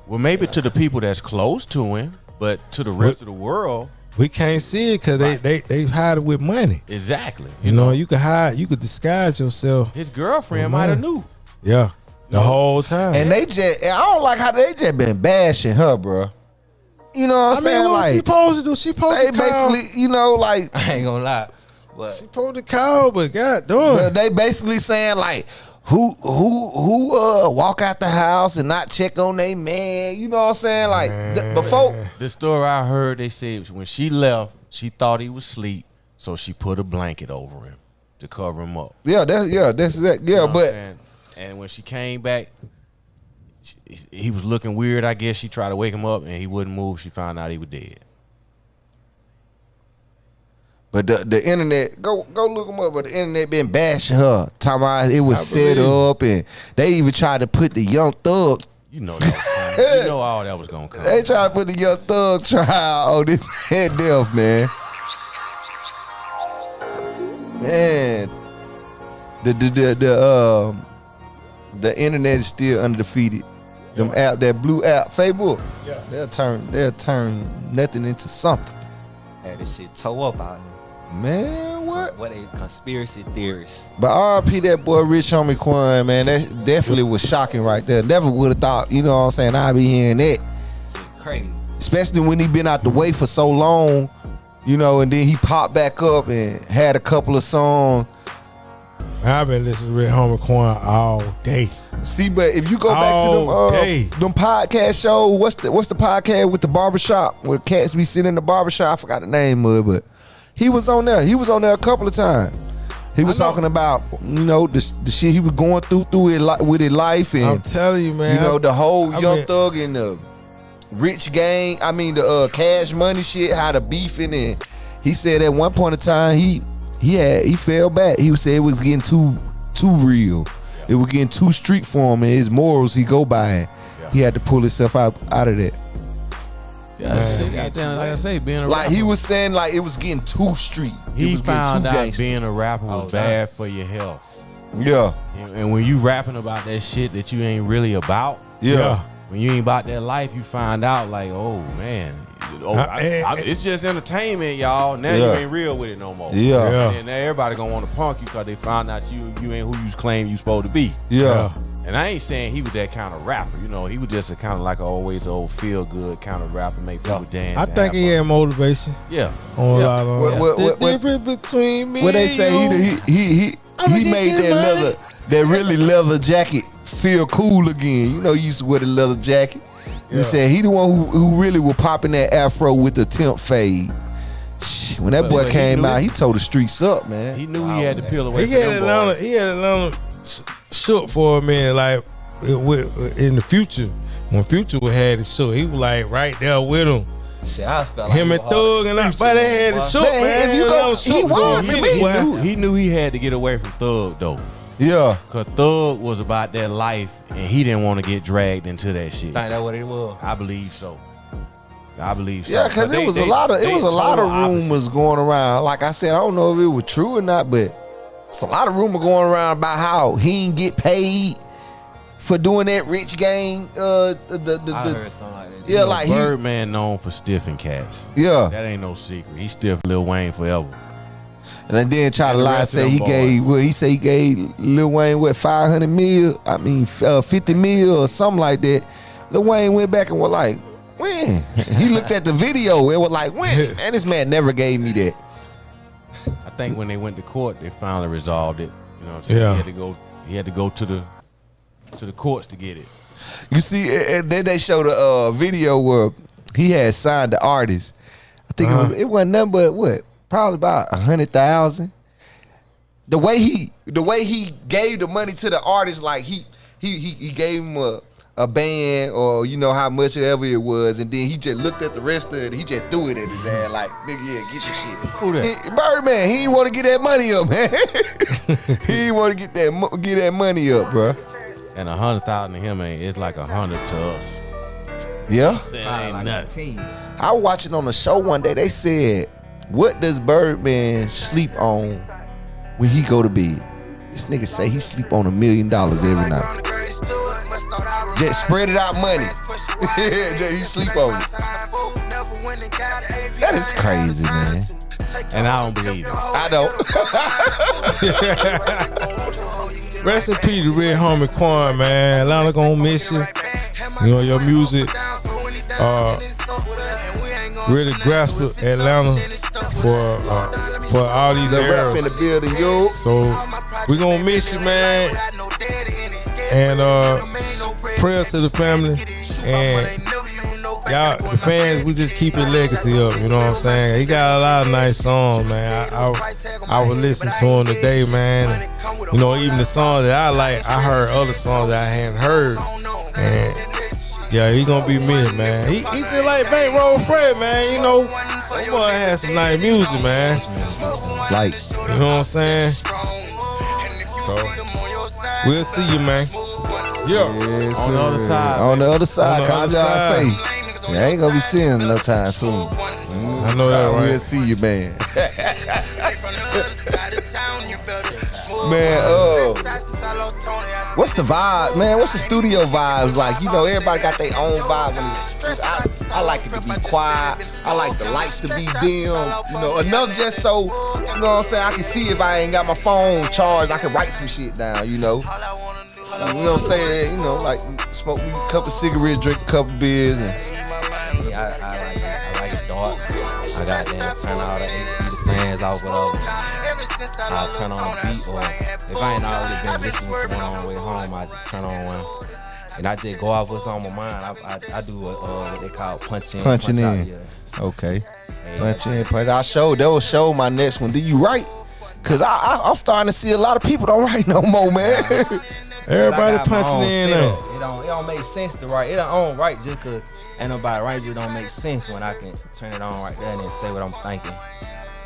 [SPEAKER 6] Well, maybe to the people that's close to him, but to the rest of the world,
[SPEAKER 3] we can't see it because they hide it with money.
[SPEAKER 6] Exactly.
[SPEAKER 3] You know, you could hide, you could disguise yourself.
[SPEAKER 6] His girlfriend might have knew.
[SPEAKER 3] Yeah. The whole time.
[SPEAKER 4] And I don't like how they just been bashing her, bro. You know what I'm saying?
[SPEAKER 3] What
[SPEAKER 4] like,
[SPEAKER 3] she supposed to do? She supposed to call.
[SPEAKER 4] Basically, you know, like,
[SPEAKER 5] I ain't gonna lie.
[SPEAKER 3] She supposed to call, but God damn.
[SPEAKER 4] They basically saying like, who walk out the house and not check on they man? You know what I'm saying? Like, before.
[SPEAKER 6] The story I heard, they said when she left, she thought he was asleep, so she put a blanket over him to cover him up.
[SPEAKER 4] Yeah, that's that. Yeah, you know but.
[SPEAKER 6] And when she came back, he was looking weird. I guess she tried to wake him up, and he wouldn't move. She found out he was dead.
[SPEAKER 4] But the internet, go look him up. But the internet been bashing her, talking about it was set up, and they even tried to put the Young Thug.
[SPEAKER 6] You know that was coming. You know all that was gonna come.
[SPEAKER 4] They tried to put the Young Thug trial on this man death, man. Man, the internet is still undefeated. Them app, that blue app, Facebook, they'll turn nothing into something.
[SPEAKER 5] Had this shit tore up out here.
[SPEAKER 4] Man, what?
[SPEAKER 5] What a conspiracy theorists.
[SPEAKER 4] But RP that boy Rich Homie QUAN, man, that definitely was shocking right there. Never would have thought, you know what I'm saying, I'd be hearing that.
[SPEAKER 5] Shit crazy.
[SPEAKER 4] Especially when he been out the way for so long, you know, and then he popped back up and had a couple of songs.
[SPEAKER 3] I've been listening to Homie QUAN all day.
[SPEAKER 4] See, but if you go back to them podcast shows, what's the podcast with the barbershop where cats be sitting in the barbershop? I forgot the name of it, but he was on there. He was on there a couple of times. He was talking about, you know, the shit he was going through with his life, and
[SPEAKER 3] I'm telling you, man.
[SPEAKER 4] you know, the whole Young Thug and the Rich Gang. I mean, the Cash Money shit, how the beefing, and he said at one point in time he fell back. He said it was getting too real. It was getting too street for him, and his morals he go by. He had to pull himself out of that.
[SPEAKER 6] Yeah, shit, goddamn, like I say, being a
[SPEAKER 4] like
[SPEAKER 6] rapper.
[SPEAKER 4] He was saying, like it was getting too street.
[SPEAKER 6] He
[SPEAKER 4] it was
[SPEAKER 6] found
[SPEAKER 4] getting too
[SPEAKER 6] out
[SPEAKER 4] gangster.
[SPEAKER 6] being a rapper was bad for your health.
[SPEAKER 4] Yeah.
[SPEAKER 6] And when you rapping about that shit that you ain't really about, when you ain't about that life, you find out like, oh man, it's just entertainment, y'all. Now you ain't real with it no more. And now everybody gonna want to punk you because they found out you ain't who you claim you supposed to be. And I ain't saying he was that kind of rapper. You know, he was just a kind of like always old feel good kind of rapper, make people dance.
[SPEAKER 3] I think he had motivation.
[SPEAKER 6] Yeah.
[SPEAKER 3] On a lot of
[SPEAKER 4] the
[SPEAKER 3] difference between me.
[SPEAKER 4] What they say he made that really leather jacket feel cool again. You know, he used to wear the leather jacket. He said he the one who really was popping that afro with the temp fade. When that boy came out, he told the streets up, man.
[SPEAKER 6] He knew he had to peel away.
[SPEAKER 3] He had Atlanta shook for a minute, like in the Future. When Future had it shook, he was like right there with him.
[SPEAKER 5] Shit, I felt
[SPEAKER 3] him and Thug and everybody had it shook, man.
[SPEAKER 6] He knew he had to get away from Thug though.
[SPEAKER 4] Yeah,
[SPEAKER 6] cause Thug was about that life, and he didn't want to get dragged into that shit.
[SPEAKER 5] Think that what it was?
[SPEAKER 6] I believe so.
[SPEAKER 4] Yeah, cause it was a lot of rumors going around. Like I said, I don't know if it was true or not, but it's a lot of rumor going around about how he didn't get paid for doing that Rich Gang.
[SPEAKER 5] I heard something like that.
[SPEAKER 6] Yeah, like Birdman known for stiffing cats.
[SPEAKER 4] Yeah,
[SPEAKER 6] that ain't no secret. He stiffed Lil Wayne forever.
[SPEAKER 4] And then try to lie, say he gave Lil Wayne what 500 mil, 50 mil or something like that. Lil Wayne went back and was like, when? He looked at the video and was like, when? Man, this man never gave me that.
[SPEAKER 6] I think when they went to court, they finally resolved it. You know what I'm saying? Yeah. He had to go to the courts to get it.
[SPEAKER 4] You see, and then they showed a video where he had signed the artist. I think it wasn't nothing but what? Probably about 100,000. The way he gave the money to the artist, like he gave him a band or you know how much ever it was, and then he just looked at the rest of it. He just threw it at his ass like, nigga, yeah, get your shit.
[SPEAKER 6] Who that?
[SPEAKER 4] Birdman. He didn't want to get that money up, man. He didn't want to get that money up, bro.
[SPEAKER 6] And 100,000 to him it's like 100 to us.
[SPEAKER 4] Yeah.
[SPEAKER 6] Ain't nothing.
[SPEAKER 4] I was watching on the show one day. They said, what does Birdman sleep on when he go to bed? This nigga say he sleep on $1 million every night. Just spread it out money. Just he sleep on it. That is crazy, man.
[SPEAKER 6] And I don't believe it.
[SPEAKER 4] I don't.
[SPEAKER 3] Rest in peace to Red Homie QUAN, man. Atlanta gonna miss you. You know, your music really grasped Atlanta for all these
[SPEAKER 4] the
[SPEAKER 3] eras.
[SPEAKER 4] rap in the building, yo.
[SPEAKER 3] So we gonna miss you, man. And prayers to the family. And y'all, the fans, we just keep his legacy up. You know what I'm saying? He got a lot of nice songs, man. I would listen to him today, man. You know, even the songs that I like, I heard other songs that I hadn't heard. And yeah, he gonna be missed, man. He just like Bankroll Fred, man. You know, that boy has some nice music, man.
[SPEAKER 4] Like,
[SPEAKER 3] you know what I'm saying? So we'll see you, man. Yeah.
[SPEAKER 4] Yes,
[SPEAKER 6] on the other side.
[SPEAKER 4] On the other side,
[SPEAKER 3] on the other side.
[SPEAKER 4] Say, I ain't gonna be seeing him no time soon.
[SPEAKER 3] I know that, right?
[SPEAKER 4] We'll see you, man. Man, what's the vibe, man? What's the studio vibes like? You know, everybody got their own vibe. I like it to be quiet. I like the lights to be dim. You know, enough just so, you know what I'm saying, I can see if I ain't got my phone charged, I can write some shit down, you know. You know what I'm saying? You know, like smoke me a couple cigarettes, drink a couple beers, and
[SPEAKER 5] I like it dark. I got them turn all the AC, the fans off, whatever. I turn on a beat, or if I ain't already been listening to one on the way home, I just turn on one. And I just go off what's on my mind. I do what they call punch in. Punch
[SPEAKER 4] in.
[SPEAKER 5] Out, yeah.
[SPEAKER 4] Okay. Yeah. Punch in, punch. That will show my next one. Do you write? Cause I'm starting to see a lot of people don't write no more, man.
[SPEAKER 3] Everybody punching in.
[SPEAKER 5] It don't make sense to write. It don't write just cause ain't nobody write. It don't make sense when I can turn it on right there and then say what I'm thinking.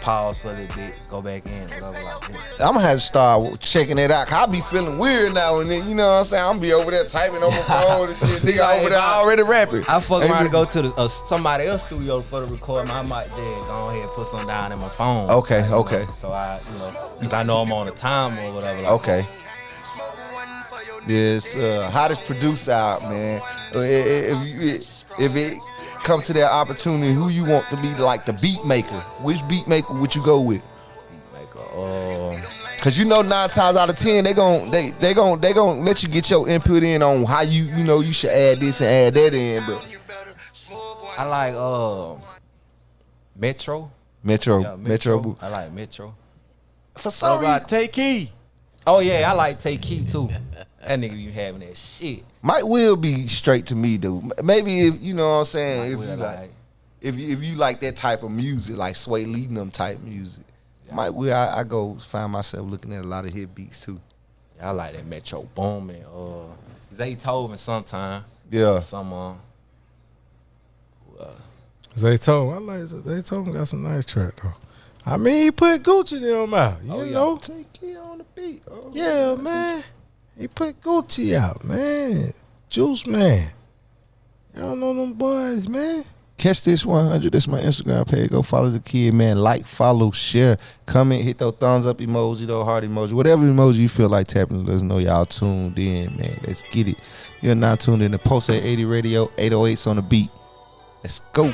[SPEAKER 5] Pause for a little bit, go back in, whatever like this.
[SPEAKER 4] I'm gonna have to start checking it out. Cause I be feeling weird now and then. You know what I'm saying? I'm be over there typing on my phone and shit. Nigga over there already rapping.
[SPEAKER 5] I fuck around to go to somebody else's studio for the recording. I might just go ahead and put some down in my phone.
[SPEAKER 4] Okay.
[SPEAKER 5] So cause I know I'm on the time or whatever. Like
[SPEAKER 4] okay. This hottest producer out, man. If it come to that opportunity, who you want to be like the beat maker? Which beat maker would you go with? Cause 9 times out of 10 they gon' let you get your input in on how you should add this and add that in. But
[SPEAKER 5] I like Metro.
[SPEAKER 4] Yeah, Metro.
[SPEAKER 5] I like Metro.
[SPEAKER 4] For some reason,
[SPEAKER 6] Take Key.
[SPEAKER 5] Oh yeah, I like Take Key too. That nigga be having that shit.
[SPEAKER 4] Mike Will be straight to me though. Maybe if you know what I'm saying, if you like that type of music, like Sway Lee and them type music. Yeah. Mike Will, I go find myself looking at a lot of hit beats too.
[SPEAKER 5] Yeah, I like that Metro Boomin. Zaytoven sometime.
[SPEAKER 4] Yeah.
[SPEAKER 5] Some
[SPEAKER 3] Zaytoven, I like Zaytoven. Got some nice track though. I mean, he put Gucci them out. You know,
[SPEAKER 4] Take Key on the beat. Oh,
[SPEAKER 3] yeah, man. He put Gucci out, man. Juice Man. Y'all know them boys, man.
[SPEAKER 4] Catch this 100. This is my Instagram page. Go follow the kid, man. Like, follow, share, comment, hit those thumbs up emoji, those heart emoji, whatever emoji you feel like tapping. Let us know y'all tuned in, man. Let's get it. You're now tuned in to Post 880 Radio, 808s on the beat. Let's go.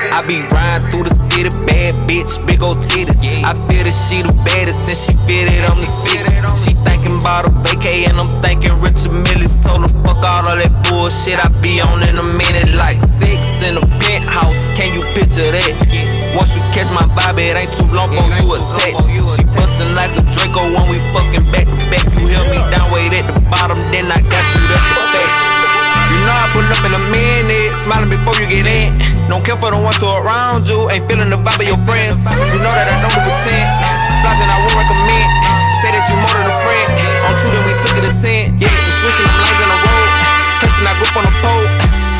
[SPEAKER 7] I be riding through the city, bad bitch, big old titties. I feel that she the baddest since she fitted on the city. She thinking about a vacay and I'm thinking Richard Millis. Told her fuck all of that bullshit I be on in a minute. Like 6 in a penthouse, can you picture that? Once you catch my vibe, it ain't too long for you attach. She bustin' like a Draco when we fucking back to back. You hear me down, wait at the bottom, then I got you, that's a fact. You know I pull up in a minute, smiling before you get in. Don't care for the ones who are around you, ain't feeling the vibe of your friends. You know that I don't do pretend, flies and I won't recommend. Say that you more than a friend, on 2 then we took it to 10. Yeah, we switching them lanes in the road, catching I grip on the pole.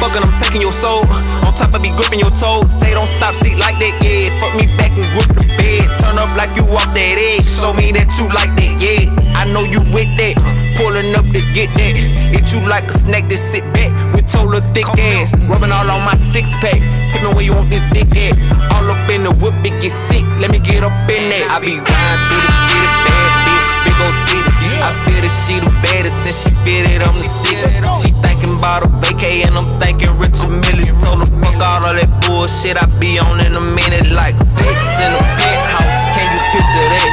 [SPEAKER 7] Fucking I'm taking your soul, on top I be gripping your toes. Say don't stop, shit like that, yeah. Fuck me back and grip the bed, turn up like you off that edge. Show me that you like that, yeah. I know you with that, pulling up to get that. Eat you like a snack, just sit back with your little thick ass. Rubbing all on my 6-pack, tell me where you want this dick at. All up in the whip, it get sick, let me get up in that. I be riding through the city, bad bitch, big old titties. I feel that she the baddest since she fitted on the city. She thinking about a vacay and I'm thinking Richard Millis. Told her fuck all of that bullshit I be on in a minute. Like 6 in a penthouse, can you picture that?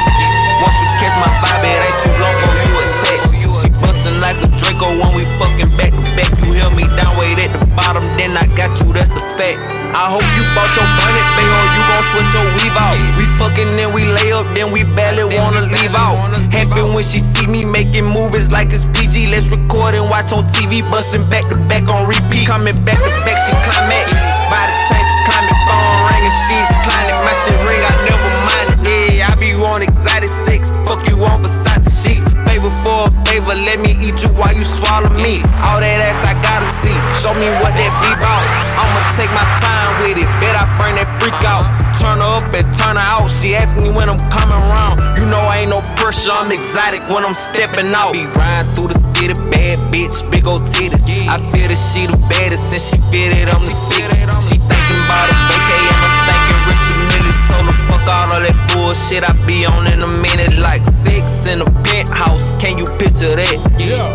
[SPEAKER 7] Once you catch my vibe, it ain't too long for you attack. She bustin' like a Draco when we fucking back to back. You hear me down, wait at the bottom, then I got you, that's a fact. I hope you bought your bunny, baby, or you gon' switch your weave out. We fucking then we lay up, then we barely wanna leave out. Happy when she see me making movies like it's PG. Let's record and watch on TV, bustin' back to back on repeat. Coming back to back, she climax. Body change, climate, phone ringing, she declining. My shit ring, I never mind it. Yeah, I be on exotic 6, fuck you on Versace sheets. Favor for a favor, let me eat you while you swallow me. All that ass I gotta see, show me what that be bout. I'ma take my time with it, bet I bring that freak out. Turn her up and turn her out, she ask me when I'm coming around. You know I ain't no pressure, I'm exotic when I'm stepping out. Be riding through the city, bad bitch, big old titties. I feel that she the baddest since she fitted on the city. She thinking about a vacay and I'm thinking Richard Millis. Told her fuck all of that bullshit I be on in a minute. Like 6 in a penthouse, can you picture that?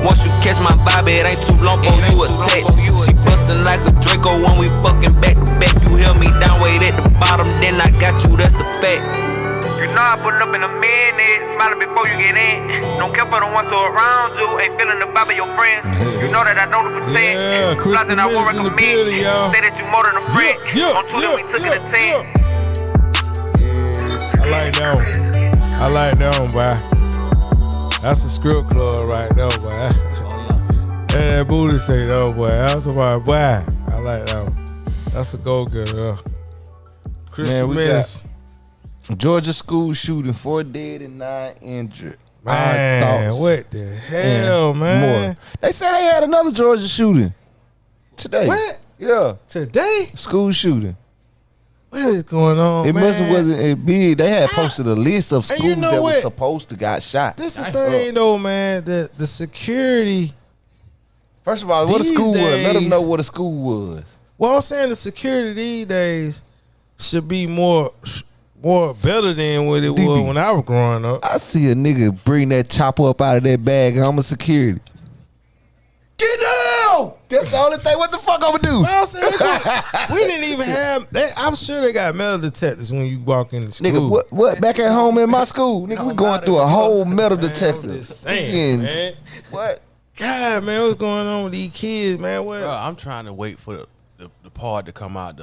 [SPEAKER 7] Once you catch my vibe, it ain't too long for you attach. She bustin' like a Draco when we fucking back to back. You hear me down, wait at the bottom, then I got you, that's a fact. You know I pull up in in a minute. Smiling before you get in. Don't care for the ones who around you. Ain't feeling the vibe of your friends. You know that I know the percent.
[SPEAKER 3] Yeah, Chris
[SPEAKER 7] Fly that I won't
[SPEAKER 3] in the
[SPEAKER 7] recommend.
[SPEAKER 3] building, y'all.
[SPEAKER 7] Say that you more than a friend. On Twitter, we took it a 10.
[SPEAKER 3] I like that one. I like that one, boy. That's a script club right there, boy. And that booty say, though, boy. I'm talking about, boy. I like that one. That's a go-getter. Crystal Menace.
[SPEAKER 4] Georgia school shooting, 4 dead and 9 injured.
[SPEAKER 3] Man, what the hell, man?
[SPEAKER 4] More. They said they had another Georgia shooting today.
[SPEAKER 3] What?
[SPEAKER 4] Yeah.
[SPEAKER 3] Today?
[SPEAKER 4] School shooting.
[SPEAKER 3] What is going on,
[SPEAKER 4] It
[SPEAKER 3] man?
[SPEAKER 4] must have wasn't big. They had posted a list of schools
[SPEAKER 3] you know
[SPEAKER 4] that
[SPEAKER 3] what?
[SPEAKER 4] was supposed to got shot.
[SPEAKER 3] This is the thing, though, man. The security.
[SPEAKER 4] First of all, what a
[SPEAKER 3] These
[SPEAKER 4] school was. Let them
[SPEAKER 3] days-
[SPEAKER 4] know what a school was.
[SPEAKER 3] Well, I'm saying the security these days should be more better than what it was
[SPEAKER 4] DB.
[SPEAKER 3] when I was growing up.
[SPEAKER 4] I see a nigga bring that chopper up out of that bag and I'm a security. Get down! That's the only thing. What the fuck I'ma do?
[SPEAKER 3] Well, I'm saying, we didn't even have. I'm sure they got metal detectors when you walk into school.
[SPEAKER 4] Nigga, what? Back at home in my school, nigga, we going through a whole metal
[SPEAKER 3] Man,
[SPEAKER 4] detector.
[SPEAKER 3] I'm just saying, man.
[SPEAKER 4] What?
[SPEAKER 3] God, man, what's going on with these kids, man? What?
[SPEAKER 6] Bro, I'm trying to wait for the part to come out.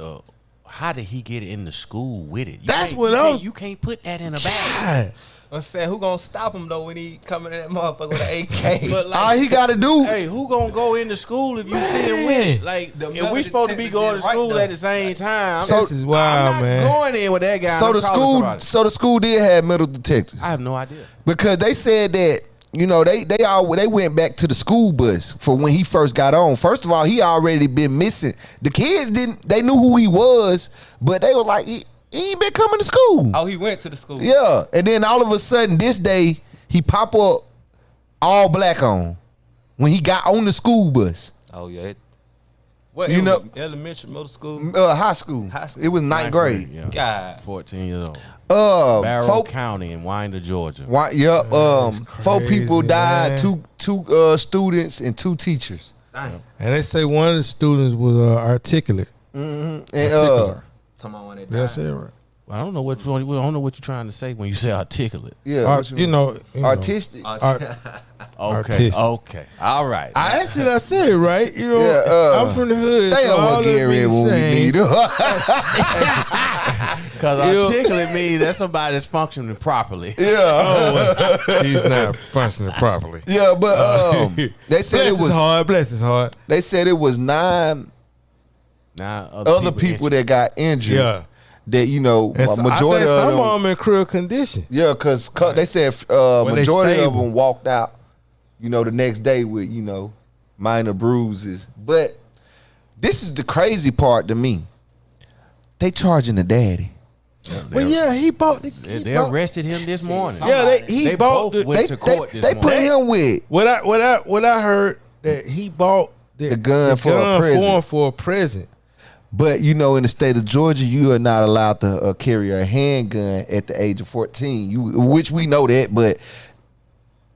[SPEAKER 6] How did he get into school with it?
[SPEAKER 3] That's what I'm.
[SPEAKER 6] You can't put that in a bag.
[SPEAKER 3] God.
[SPEAKER 5] I'm saying, who gonna stop him though when he coming in that motherfucker with an AK?
[SPEAKER 6] But
[SPEAKER 4] All he gotta do.
[SPEAKER 6] hey, who gonna go into school if you see him with it? Like, if we supposed to be going to school at the same time,
[SPEAKER 4] So-
[SPEAKER 3] This is wild,
[SPEAKER 6] I'm not
[SPEAKER 3] man.
[SPEAKER 6] going in with that guy.
[SPEAKER 4] So
[SPEAKER 6] I'm
[SPEAKER 4] the
[SPEAKER 6] calling
[SPEAKER 4] school,
[SPEAKER 6] somebody.
[SPEAKER 4] so the school did have metal detectors
[SPEAKER 6] I have no idea.
[SPEAKER 4] because they said that they went back to the school bus for when he first got on. First of all, he already been missing. The kids didn't. They knew who he was, but they were like, he ain't been coming to school.
[SPEAKER 5] Oh, he went to the school.
[SPEAKER 4] Yeah, and then all of a sudden this day he pop up all black on when he got on the school bus.
[SPEAKER 5] Oh yeah. What?
[SPEAKER 4] You
[SPEAKER 5] You
[SPEAKER 4] know-
[SPEAKER 5] know, elementary, middle school.
[SPEAKER 4] High school.
[SPEAKER 5] High school.
[SPEAKER 4] It was ninth grade.
[SPEAKER 6] Yeah.
[SPEAKER 5] God.
[SPEAKER 6] 14 years old.
[SPEAKER 4] Uh,
[SPEAKER 6] Barrow
[SPEAKER 4] folk,
[SPEAKER 6] County in Winder, Georgia.
[SPEAKER 4] why, yeah, four
[SPEAKER 3] crazy,
[SPEAKER 4] people died,
[SPEAKER 3] man.
[SPEAKER 4] two students and 2 teachers.
[SPEAKER 5] Damn.
[SPEAKER 3] And they say one of the students was articulate.
[SPEAKER 4] And
[SPEAKER 3] Articular.
[SPEAKER 5] Someone when they died.
[SPEAKER 3] That's it, right?
[SPEAKER 6] I don't know what you're trying to say when you say articulate.
[SPEAKER 4] yeah,
[SPEAKER 3] You know,
[SPEAKER 4] artistic.
[SPEAKER 6] Okay.
[SPEAKER 3] Artistic.
[SPEAKER 6] Okay. All right.
[SPEAKER 3] I asked it. I said it right. You know,
[SPEAKER 4] Yeah,
[SPEAKER 3] I'm from the hood.
[SPEAKER 4] They
[SPEAKER 3] so
[SPEAKER 4] don't
[SPEAKER 3] all
[SPEAKER 4] want
[SPEAKER 3] of
[SPEAKER 4] Gary
[SPEAKER 3] me
[SPEAKER 4] when we
[SPEAKER 3] saying-
[SPEAKER 4] need her.
[SPEAKER 6] Because
[SPEAKER 3] You know-
[SPEAKER 6] articulate means that's somebody that's functioning properly.
[SPEAKER 4] Yeah,
[SPEAKER 3] He's not functioning properly.
[SPEAKER 4] yeah, but they said
[SPEAKER 3] Bless
[SPEAKER 4] it was
[SPEAKER 3] his heart. Bless his heart.
[SPEAKER 4] They said it was 9
[SPEAKER 6] Now
[SPEAKER 4] other people that got injured.
[SPEAKER 3] Yeah.
[SPEAKER 4] That
[SPEAKER 3] And
[SPEAKER 4] a
[SPEAKER 3] so,
[SPEAKER 4] majority
[SPEAKER 3] I think some
[SPEAKER 4] of them.
[SPEAKER 3] of them in crib condition.
[SPEAKER 4] Yeah, because they said
[SPEAKER 3] they
[SPEAKER 4] majority of
[SPEAKER 3] stable.
[SPEAKER 4] them walked out, the next day with, minor bruises. But this is the crazy part to me. They charging the daddy.
[SPEAKER 3] But yeah, he bought the.
[SPEAKER 6] They arrested him this morning.
[SPEAKER 3] Yeah, he
[SPEAKER 6] They
[SPEAKER 3] bought.
[SPEAKER 6] both
[SPEAKER 3] The,
[SPEAKER 6] went to court this
[SPEAKER 4] They put
[SPEAKER 6] morning.
[SPEAKER 4] him with
[SPEAKER 3] what I heard that he bought
[SPEAKER 4] The gun for a present.
[SPEAKER 3] for a present.
[SPEAKER 4] But in the state of Georgia, you are not allowed to carry a handgun at the age of 14. Which we know that, but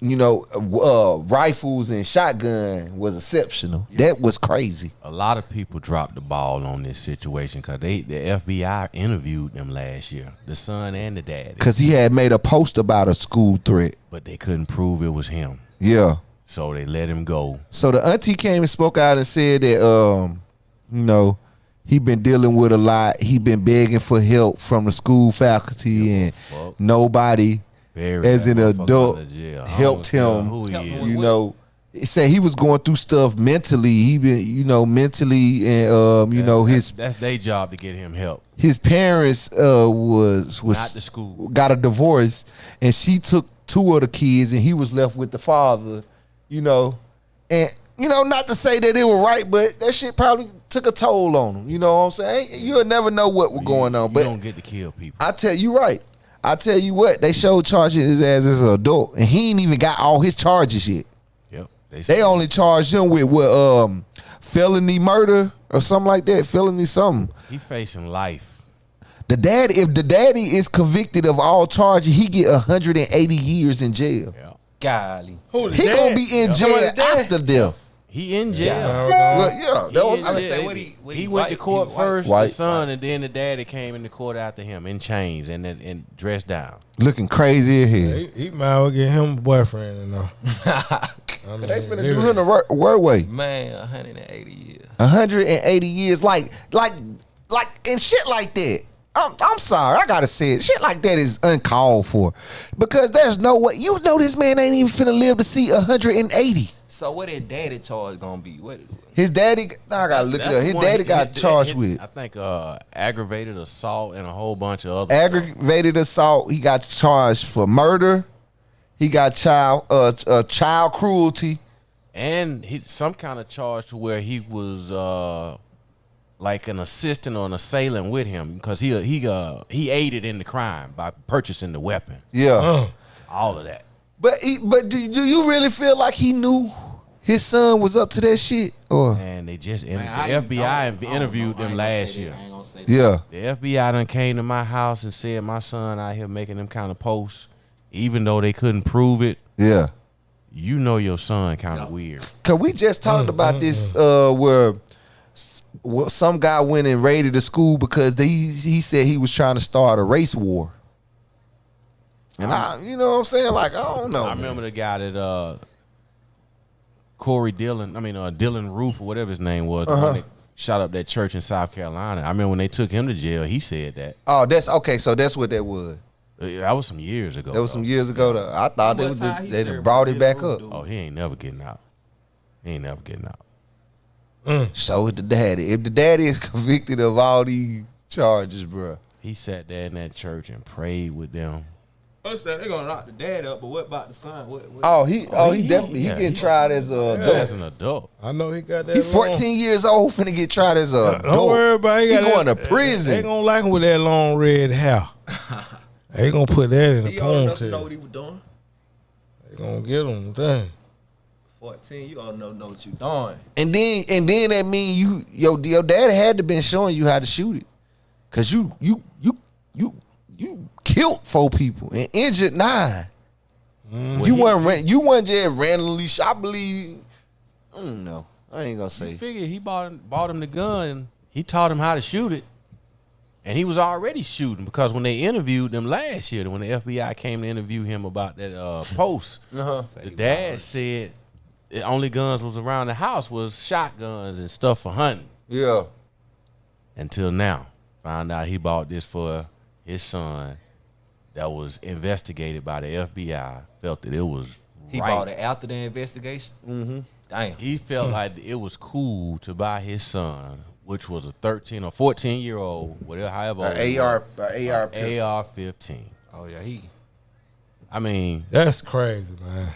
[SPEAKER 4] rifles and shotgun was exceptional. That was crazy.
[SPEAKER 6] A lot of people dropped the ball on this situation because the FBI interviewed them last year, the son and the dad,
[SPEAKER 4] Because he had made a post about a school threat.
[SPEAKER 6] but they couldn't prove it was him,
[SPEAKER 4] Yeah.
[SPEAKER 6] so they let him go.
[SPEAKER 4] So the auntie came and spoke out and said that, he been dealing with a lot. He been begging for help from the school faculty and
[SPEAKER 6] fuck.
[SPEAKER 4] nobody,
[SPEAKER 6] Bury
[SPEAKER 4] as
[SPEAKER 6] that
[SPEAKER 4] an
[SPEAKER 6] motherfucker
[SPEAKER 4] adult,
[SPEAKER 6] under jail. I
[SPEAKER 4] helped
[SPEAKER 6] don't care
[SPEAKER 4] him.
[SPEAKER 6] who he is.
[SPEAKER 4] He said he was going through stuff mentally. He been, mentally, and
[SPEAKER 6] That's their job to get him help,
[SPEAKER 4] his parents was
[SPEAKER 6] not the school.
[SPEAKER 4] got a divorce, and she took 2 of the kids, and he was left with the father. And not to say that it was right, but that shit probably took a toll on him. You know what I'm saying? You'll never know what was going on.
[SPEAKER 6] You
[SPEAKER 4] But
[SPEAKER 6] don't get to kill people.
[SPEAKER 4] I tell you right. I tell you what, they showed charging his ass as an adult, and he ain't even got all his charges yet.
[SPEAKER 6] Yep.
[SPEAKER 4] They only charged him with what felony murder or something like that, felony something.
[SPEAKER 6] He facing life.
[SPEAKER 4] If the daddy is convicted of all charges, he get 180 years in jail.
[SPEAKER 6] Yeah.
[SPEAKER 5] Golly.
[SPEAKER 3] Who the
[SPEAKER 4] He
[SPEAKER 3] dad?
[SPEAKER 4] gonna be in jail
[SPEAKER 3] Somebody dead?
[SPEAKER 4] after death.
[SPEAKER 6] He in jail.
[SPEAKER 4] Well, yeah, that was.
[SPEAKER 5] I would say what he
[SPEAKER 6] He went
[SPEAKER 5] white,
[SPEAKER 6] to court
[SPEAKER 5] he
[SPEAKER 6] first,
[SPEAKER 4] white.
[SPEAKER 6] the son, and then the daddy came into court after him in chains and dressed down.
[SPEAKER 4] Looking crazy as hell.
[SPEAKER 3] He might well get him a boyfriend, you know.
[SPEAKER 4] They finna do him the word way.
[SPEAKER 5] Man, 180 years.
[SPEAKER 4] 180 years, like, and shit like that. I'm sorry, I gotta say it. Shit like that is uncalled for, because there's no way. You know this man ain't even finna live to see 180.
[SPEAKER 5] So what that daddy charge gonna be? What?
[SPEAKER 4] His daddy, I gotta look it up. His daddy got charged with
[SPEAKER 6] I think aggravated assault and a whole bunch of other
[SPEAKER 4] aggravated assault. He got charged for murder. He got child cruelty.
[SPEAKER 6] and he some kind of charge to where he was like an assistant or an assailant with him, because he aided in the crime by purchasing the weapon.
[SPEAKER 4] Yeah,
[SPEAKER 6] All of that.
[SPEAKER 4] but do you really feel like he knew his son was up to that shit? Or
[SPEAKER 6] And they just the FBI interviewed them last year.
[SPEAKER 4] yeah,
[SPEAKER 6] The FBI done came to my house and said my son out here making them kind of posts, even though they couldn't prove it.
[SPEAKER 4] yeah.
[SPEAKER 6] You know your son kind of weird.
[SPEAKER 4] Cause we just talked about this where some guy went and raided the school because he said he was trying to start a race war. And you know what I'm saying? Like, I don't know.
[SPEAKER 6] I remember the guy that Dylan Roof or whatever his name was, the one that shot up that church in South Carolina. I remember when they took him to jail, he said that.
[SPEAKER 4] Oh, that's okay. So that's what that was.
[SPEAKER 6] That was some years ago.
[SPEAKER 4] That was some years ago. I thought they brought it back up.
[SPEAKER 6] Oh, he ain't never getting out. He ain't never getting out.
[SPEAKER 4] So is the daddy. If the daddy is convicted of all these charges, bro.
[SPEAKER 6] He sat there in that church and prayed with them.
[SPEAKER 5] I said they're gonna lock the dad up, but what about the son? What?
[SPEAKER 4] Oh, he definitely getting tried as a adult.
[SPEAKER 6] As an adult.
[SPEAKER 3] I know he got that.
[SPEAKER 4] He 14 years old, finna get tried as a adult.
[SPEAKER 3] Don't worry about it.
[SPEAKER 4] He going to prison.
[SPEAKER 3] They gonna like him with that long red hair. They gonna put that in the
[SPEAKER 5] He old enough to know
[SPEAKER 3] ponytail.
[SPEAKER 5] what he was doing.
[SPEAKER 3] They gonna get him done.
[SPEAKER 5] 14, you all know what you doing.
[SPEAKER 4] And then that mean your daddy had to been showing you how to shoot it, cause you killed 4 people and injured 9. You wasn't just randomly shot. I believe. I don't know. I ain't gonna say.
[SPEAKER 6] He figured he bought him the gun and he taught him how to shoot it. And he was already shooting, because when they interviewed him last year, when the FBI came to interview him about that post, the dad said the only guns was around the house was shotguns and stuff for hunting.
[SPEAKER 4] Yeah.
[SPEAKER 6] Until now, found out he bought this for his son that was investigated by the FBI, felt that it was
[SPEAKER 5] He
[SPEAKER 6] right.
[SPEAKER 5] bought it after the investigation. Mm-hmm. Damn.
[SPEAKER 6] He felt like it was cool to buy his son, which was a 13 or 14-year-old, whatever, however old he was,
[SPEAKER 4] AR pistol.
[SPEAKER 6] AR-15.
[SPEAKER 5] Oh yeah,
[SPEAKER 6] I mean,
[SPEAKER 3] That's crazy, man.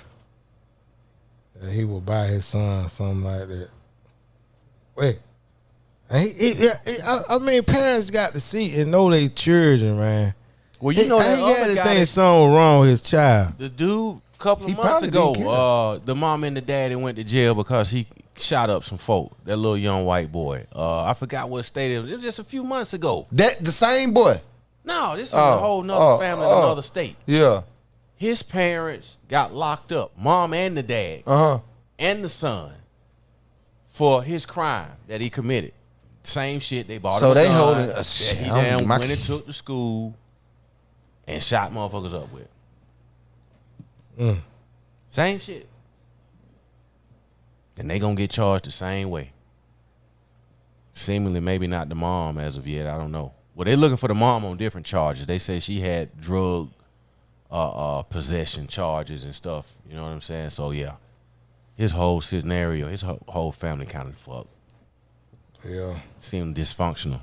[SPEAKER 3] That he would buy his son something like that. Wait. I mean, parents got to see and know their children, man.
[SPEAKER 6] well, you know that
[SPEAKER 3] he
[SPEAKER 6] other
[SPEAKER 3] got to
[SPEAKER 6] guy,
[SPEAKER 3] think something wrong with his child.
[SPEAKER 6] the dude, a couple
[SPEAKER 4] He
[SPEAKER 6] of months
[SPEAKER 4] probably
[SPEAKER 6] ago,
[SPEAKER 4] didn't care.
[SPEAKER 6] the mom and the daddy went to jail because he shot up some folk. That little young white boy. I forgot what state it was. It was just a few months ago.
[SPEAKER 4] That the same boy.
[SPEAKER 6] No, this is a whole nother family in another state.
[SPEAKER 4] Yeah.
[SPEAKER 6] His parents got locked up, mom and the dad, and the son, for his crime that he committed. Same shit. They bought
[SPEAKER 4] So
[SPEAKER 6] him a
[SPEAKER 4] they
[SPEAKER 6] gun
[SPEAKER 4] holding
[SPEAKER 6] that
[SPEAKER 4] shit,
[SPEAKER 6] he
[SPEAKER 4] I don't
[SPEAKER 6] damn
[SPEAKER 4] think my
[SPEAKER 6] went and
[SPEAKER 4] kid-
[SPEAKER 6] took to school and shot motherfuckers up with. Same shit. And they gonna get charged the same way. Seemingly, maybe not the mom as of yet. I don't know. Well, they looking for the mom on different charges. They say she had drug possession charges and stuff. You know what I'm saying? So yeah, his whole scenario, his whole family kind of fucked.
[SPEAKER 3] Yeah.
[SPEAKER 6] Seemed dysfunctional.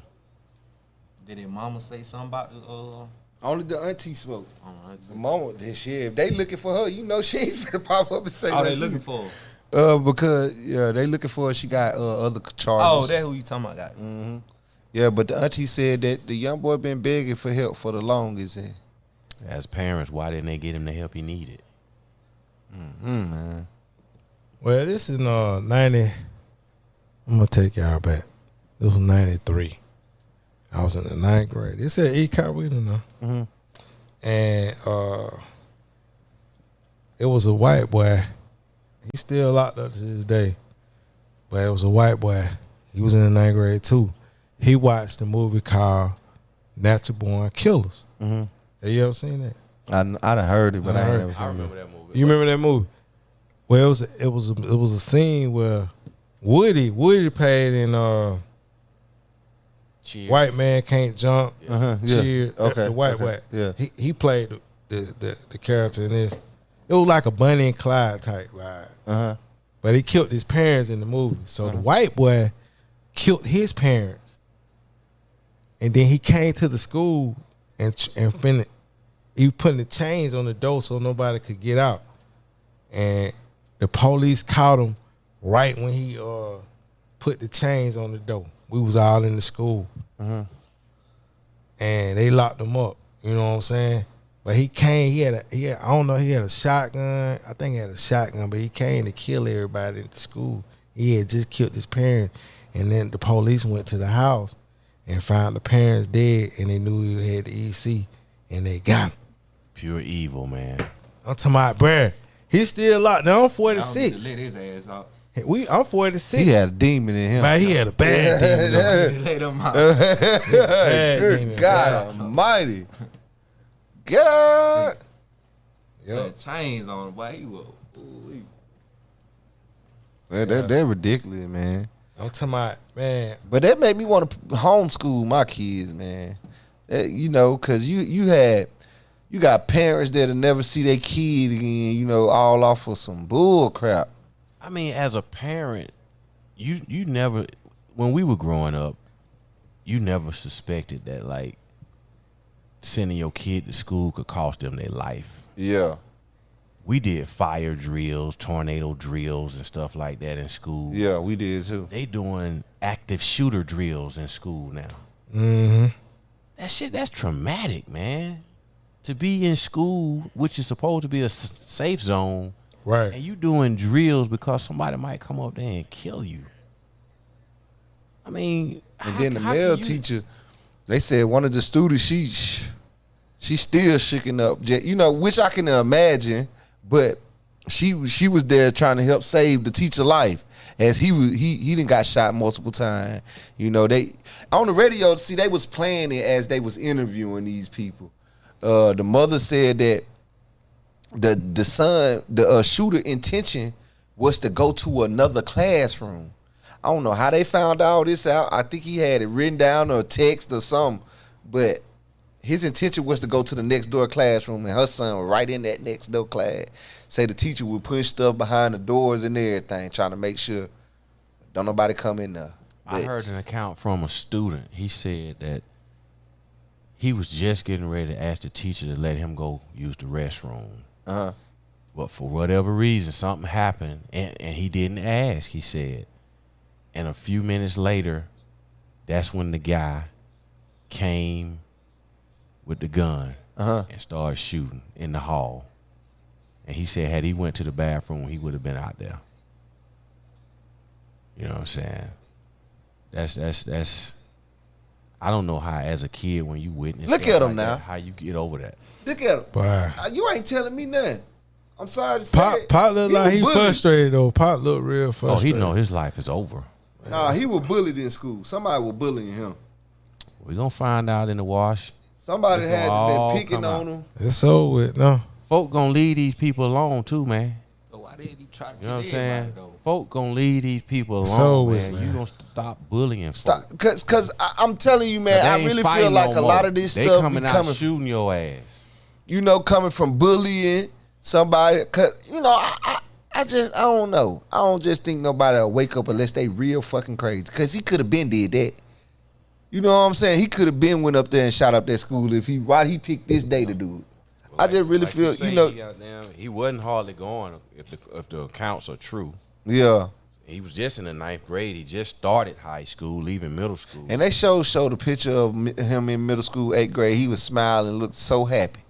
[SPEAKER 5] Did his mama say something about the
[SPEAKER 4] Only the auntie spoke. The mama, this shit. If they looking for her, you know she ain't finna pop up and say.
[SPEAKER 5] Oh,
[SPEAKER 4] like
[SPEAKER 5] they
[SPEAKER 4] she-
[SPEAKER 5] looking for?
[SPEAKER 4] Because they looking for her. She got other charges.
[SPEAKER 5] Oh, that who you talking about? Got?
[SPEAKER 4] Yeah, but the auntie said that the young boy been begging for help for the longest. And
[SPEAKER 6] As parents, why didn't they get him the help he needed?
[SPEAKER 4] man.
[SPEAKER 3] Well, this is 90. I'm gonna take y'all back. This was 93. I was in the 9th grade. It said E. Carwina now. And it was a white boy. He's still locked up to this day. but it was a white boy. He was in the 9th grade too. He watched the movie called Natural Born Killers.
[SPEAKER 4] Mm-hmm.
[SPEAKER 3] Have you ever seen that?
[SPEAKER 4] I done heard it, but I ain't never
[SPEAKER 6] I
[SPEAKER 4] seen
[SPEAKER 6] remember
[SPEAKER 4] it.
[SPEAKER 6] that movie.
[SPEAKER 3] You remember that movie? Well, it was a scene where Woody played in
[SPEAKER 6] Cheers.
[SPEAKER 3] White Man Can't Jump.
[SPEAKER 4] Yeah.
[SPEAKER 3] Cheer.
[SPEAKER 4] Okay.
[SPEAKER 3] The white
[SPEAKER 4] okay.
[SPEAKER 3] boy.
[SPEAKER 4] Yeah.
[SPEAKER 3] He played the character in this. It was like a Bunny and Clyde type vibe.
[SPEAKER 4] Uh-huh.
[SPEAKER 3] But he killed his parents in the movie. So the white boy killed his parents. And then he came to the school and he was putting the chains on the door so nobody could get out. And the police caught him right when he put the chains on the door. We was all in the school. And they locked him up. You know what I'm saying? But he came, he had I don't know, he had a shotgun. I think he had a shotgun, but he came to kill everybody at the school. He had just killed his parents. And then the police went to the house and found the parents dead, and they knew he had the EC, and they got him.
[SPEAKER 6] Pure evil, man.
[SPEAKER 3] I'm talking about, bruh, he's still locked. Now I'm
[SPEAKER 5] I
[SPEAKER 3] 46.
[SPEAKER 5] let his ass out.
[SPEAKER 3] I'm 46.
[SPEAKER 4] He had a demon in him.
[SPEAKER 3] Man, he had a bad demon.
[SPEAKER 5] Let him out.
[SPEAKER 3] Bad
[SPEAKER 4] Good
[SPEAKER 3] demon.
[SPEAKER 4] God Almighty. God.
[SPEAKER 5] Had chains on him, boy. He was.
[SPEAKER 4] They're ridiculous, man.
[SPEAKER 3] I'm talking about, man.
[SPEAKER 4] But that made me want to homeschool my kids, man. You know, because you got parents that'll never see their kid again, you know, all off of some bull crap.
[SPEAKER 6] I mean, as a parent, you never, when we were growing up, you never suspected that, like, sending your kid to school could cost them their life.
[SPEAKER 4] Yeah.
[SPEAKER 6] We did fire drills, tornado drills, and stuff like that in school.
[SPEAKER 4] Yeah, we did too.
[SPEAKER 6] They doing active shooter drills in school now.
[SPEAKER 3] Mm-hmm.
[SPEAKER 6] That's traumatic, man. To be in school, which is supposed to be a safe zone,
[SPEAKER 3] Right.
[SPEAKER 6] and you doing drills because somebody might come up there and kill you. I mean,
[SPEAKER 4] And then the male teacher, they said one of the students, she still shaking up, you know, which I can imagine, but she was there trying to help save the teacher life, as he done got shot multiple times. You know, they on the radio, see, they was playing it as they was interviewing these people. The mother said that the shooter intention was to go to another classroom. I don't know how they found all this out. I think he had it written down or text or something, but his intention was to go to the next door classroom, and her son was right in that next door class. Say the teacher would push stuff behind the doors and everything, trying to make sure don't nobody come in there.
[SPEAKER 6] I heard an account from a student. He said that he was just getting ready to ask the teacher to let him go use the restroom. But for whatever reason, something happened, and he didn't ask, he said. And a few minutes later, that's when the guy came with the gun and started shooting in the hall. And he said had he went to the bathroom, he would have been out there. You know what I'm saying? That's I don't know how, as a kid, when you witness
[SPEAKER 4] Look
[SPEAKER 6] stuff
[SPEAKER 4] at him
[SPEAKER 6] like
[SPEAKER 4] now.
[SPEAKER 6] that, how you get over that.
[SPEAKER 4] Look at him.
[SPEAKER 3] Boy.
[SPEAKER 4] You ain't telling me nothing. I'm sorry to say.
[SPEAKER 3] Pop look like he
[SPEAKER 4] was bullied.
[SPEAKER 3] frustrated though. Pop look real
[SPEAKER 6] Oh,
[SPEAKER 3] frustrated.
[SPEAKER 6] he know his life is over.
[SPEAKER 4] Nah, he was bullied in school. Somebody was bullying him.
[SPEAKER 6] We're going to find out in the wash.
[SPEAKER 4] Somebody
[SPEAKER 6] It's
[SPEAKER 4] had
[SPEAKER 6] gonna all
[SPEAKER 4] been picking
[SPEAKER 6] come
[SPEAKER 4] on
[SPEAKER 6] out.
[SPEAKER 4] him.
[SPEAKER 3] It's over with, no.
[SPEAKER 6] Folk going to leave these people alone too, man.
[SPEAKER 5] So why did he try to
[SPEAKER 6] You know what I'm
[SPEAKER 5] kill
[SPEAKER 6] saying?
[SPEAKER 5] everybody, though?
[SPEAKER 6] Folk going to leave these people
[SPEAKER 3] So
[SPEAKER 6] alone,
[SPEAKER 3] is,
[SPEAKER 6] man.
[SPEAKER 3] man.
[SPEAKER 6] You going to stop bullying
[SPEAKER 4] Stop,
[SPEAKER 6] folk.
[SPEAKER 4] cause I'm telling you, man,
[SPEAKER 6] They
[SPEAKER 4] I
[SPEAKER 6] ain't
[SPEAKER 4] really feel
[SPEAKER 6] fighting
[SPEAKER 4] like
[SPEAKER 6] no
[SPEAKER 4] a
[SPEAKER 6] more.
[SPEAKER 4] lot of this
[SPEAKER 6] they
[SPEAKER 4] stuff be
[SPEAKER 6] coming out
[SPEAKER 4] coming,
[SPEAKER 6] shooting your ass.
[SPEAKER 4] you know, coming from bullying somebody. Cause you know, I don't know. I don't just think nobody will wake up unless they real fucking crazy. Cause he could have been did that. You know what I'm saying? He could have been went up there and shot up that school if why he picked this day to do it. I just really feel, you know,
[SPEAKER 6] he wasn't hardly going if the accounts are true.
[SPEAKER 4] yeah.
[SPEAKER 6] He was just in the 9th grade. He just started high school, leaving middle school.
[SPEAKER 4] And they showed the picture of him in middle school, 8th grade. He was smiling, looked so happy.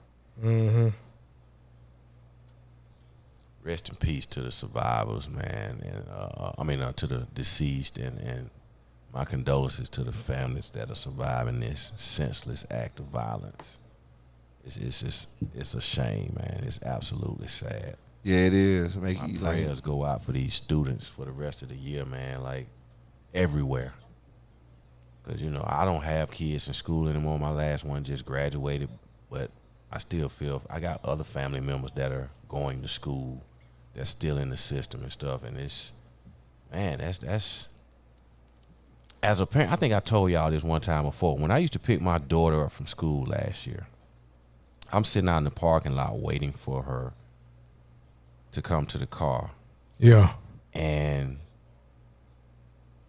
[SPEAKER 3] Mm-hmm.
[SPEAKER 6] Rest in peace to the survivors, man, and to the deceased, and my condolences to the families that are surviving this senseless act of violence. It's a shame, man. It's absolutely sad.
[SPEAKER 4] Yeah, it is. Make
[SPEAKER 6] My
[SPEAKER 4] you like
[SPEAKER 6] prayers go out for these students for the rest of the year, man. Like everywhere. Cause you know I don't have kids in school anymore. My last one just graduated, but I still feel I got other family members that are going to school, that's still in the system and stuff. And it's, man, that's as a parent. I think I told y'all this one time before. When I used to pick my daughter up from school last year, I'm sitting out in the parking lot waiting for her to come to the car.
[SPEAKER 3] Yeah.
[SPEAKER 6] And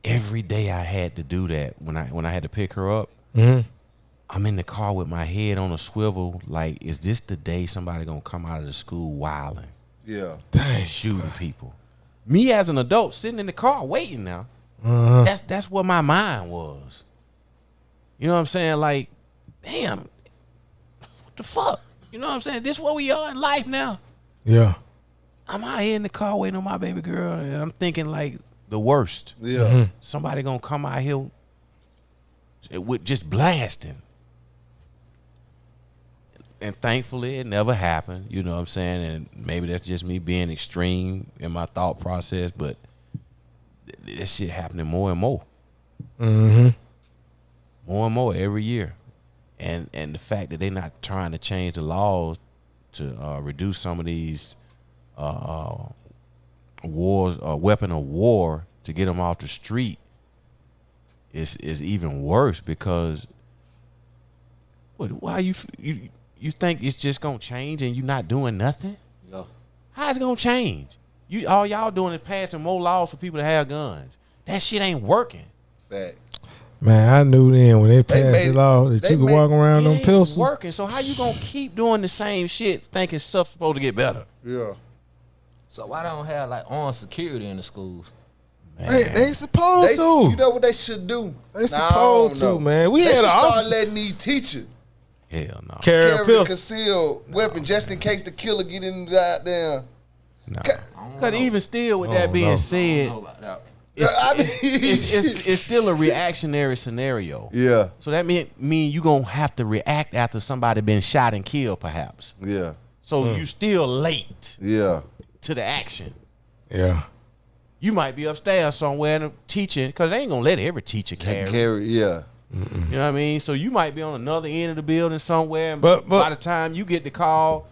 [SPEAKER 6] every day I had to do that when I had to pick her up. I'm in the car with my head on a swivel. Like, is this the day somebody gonna come out of the school wilding,
[SPEAKER 4] yeah.
[SPEAKER 3] Dang.
[SPEAKER 6] shooting people? Me as an adult sitting in the car waiting now. That's what my mind was. You know what I'm saying? Like, damn, what the fuck? You know what I'm saying? This what we are in life now.
[SPEAKER 3] Yeah.
[SPEAKER 6] I'm out here in the car waiting on my baby girl, and I'm thinking like the worst.
[SPEAKER 4] Yeah.
[SPEAKER 6] Somebody gonna come out here with just blasting. And thankfully it never happened, you know what I'm saying? And maybe that's just me being extreme in my thought process, but this shit happening more and more. More and more every year. And the fact that they're not trying to change the laws to reduce some of these wars, weapon of war, to get them off the street is even worse, because why you think it's just gonna change and you not doing nothing?
[SPEAKER 5] Yeah.
[SPEAKER 6] How's it gonna change? All y'all doing is passing more laws for people to have guns. That shit ain't working.
[SPEAKER 4] Fact.
[SPEAKER 3] Man, I knew then when they passed
[SPEAKER 4] made
[SPEAKER 3] the
[SPEAKER 4] it-
[SPEAKER 3] law that
[SPEAKER 4] they
[SPEAKER 3] you could
[SPEAKER 4] made-
[SPEAKER 3] walk around
[SPEAKER 6] It
[SPEAKER 3] them
[SPEAKER 6] ain't
[SPEAKER 3] pistols.
[SPEAKER 6] working. So how you gonna keep doing the same shit thinking stuff's supposed to get better?
[SPEAKER 4] Yeah.
[SPEAKER 5] So why don't have like armed security in the schools?
[SPEAKER 3] They supposed
[SPEAKER 4] They,
[SPEAKER 3] to.
[SPEAKER 4] you know what they should do?
[SPEAKER 3] They
[SPEAKER 4] Nah, I
[SPEAKER 3] supposed
[SPEAKER 4] don't
[SPEAKER 3] to,
[SPEAKER 4] know.
[SPEAKER 3] man. We
[SPEAKER 4] They
[SPEAKER 3] had
[SPEAKER 4] should
[SPEAKER 3] an
[SPEAKER 4] start
[SPEAKER 3] officer
[SPEAKER 4] letting these teachers
[SPEAKER 6] Hell no.
[SPEAKER 3] carry a
[SPEAKER 4] carry a
[SPEAKER 3] pistol.
[SPEAKER 4] concealed weapon just in case the killer get in the goddamn.
[SPEAKER 6] No. Because even still, with that
[SPEAKER 3] Oh,
[SPEAKER 6] being
[SPEAKER 3] no.
[SPEAKER 6] said,
[SPEAKER 4] I mean,
[SPEAKER 6] it's still a reactionary scenario.
[SPEAKER 4] yeah,
[SPEAKER 6] So that mean you gonna have to react after somebody been shot and killed, perhaps.
[SPEAKER 4] yeah,
[SPEAKER 6] So you still late
[SPEAKER 4] yeah.
[SPEAKER 6] to the action.
[SPEAKER 3] Yeah.
[SPEAKER 6] You might be upstairs somewhere and teaching, because they ain't gonna let every teacher carry.
[SPEAKER 4] Carry, yeah.
[SPEAKER 6] You know what I mean? So you might be on another end of the building somewhere, and
[SPEAKER 3] But-
[SPEAKER 6] by the time you get the call,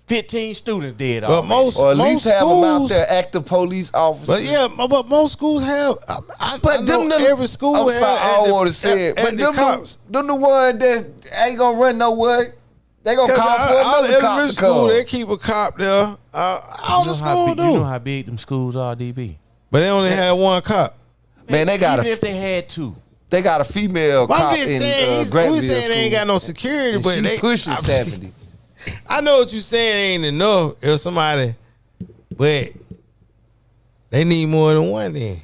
[SPEAKER 6] 15 students dead
[SPEAKER 3] But
[SPEAKER 6] already.
[SPEAKER 3] most
[SPEAKER 4] Or at least have them out
[SPEAKER 3] schools-
[SPEAKER 4] there, active police officers.
[SPEAKER 3] But yeah, but most schools have. I
[SPEAKER 4] But
[SPEAKER 3] know
[SPEAKER 4] them the,
[SPEAKER 3] every school.
[SPEAKER 4] I'm
[SPEAKER 3] have
[SPEAKER 4] sorry, I
[SPEAKER 3] at the-
[SPEAKER 4] want to say it.
[SPEAKER 3] at
[SPEAKER 4] But
[SPEAKER 3] the cops.
[SPEAKER 4] them the one that ain't gonna run nowhere. They gonna
[SPEAKER 3] 'Cause
[SPEAKER 4] call for
[SPEAKER 3] all
[SPEAKER 4] another cop
[SPEAKER 3] elementary
[SPEAKER 4] to
[SPEAKER 3] school,
[SPEAKER 4] come.
[SPEAKER 3] they keep a cop there. All the schools do.
[SPEAKER 6] You know how big them schools are, DB.
[SPEAKER 3] But they only had one cop.
[SPEAKER 4] Man, they got
[SPEAKER 6] Even
[SPEAKER 4] a
[SPEAKER 6] if they had two.
[SPEAKER 4] female
[SPEAKER 3] But
[SPEAKER 4] cop
[SPEAKER 3] I'm just
[SPEAKER 4] in
[SPEAKER 3] saying, we
[SPEAKER 4] Grantville
[SPEAKER 3] saying they ain't
[SPEAKER 4] school.
[SPEAKER 3] got no security,
[SPEAKER 4] And
[SPEAKER 3] but
[SPEAKER 4] she
[SPEAKER 3] they
[SPEAKER 4] pushing 70.
[SPEAKER 3] I know what you saying ain't enough if somebody, but they need more than one then.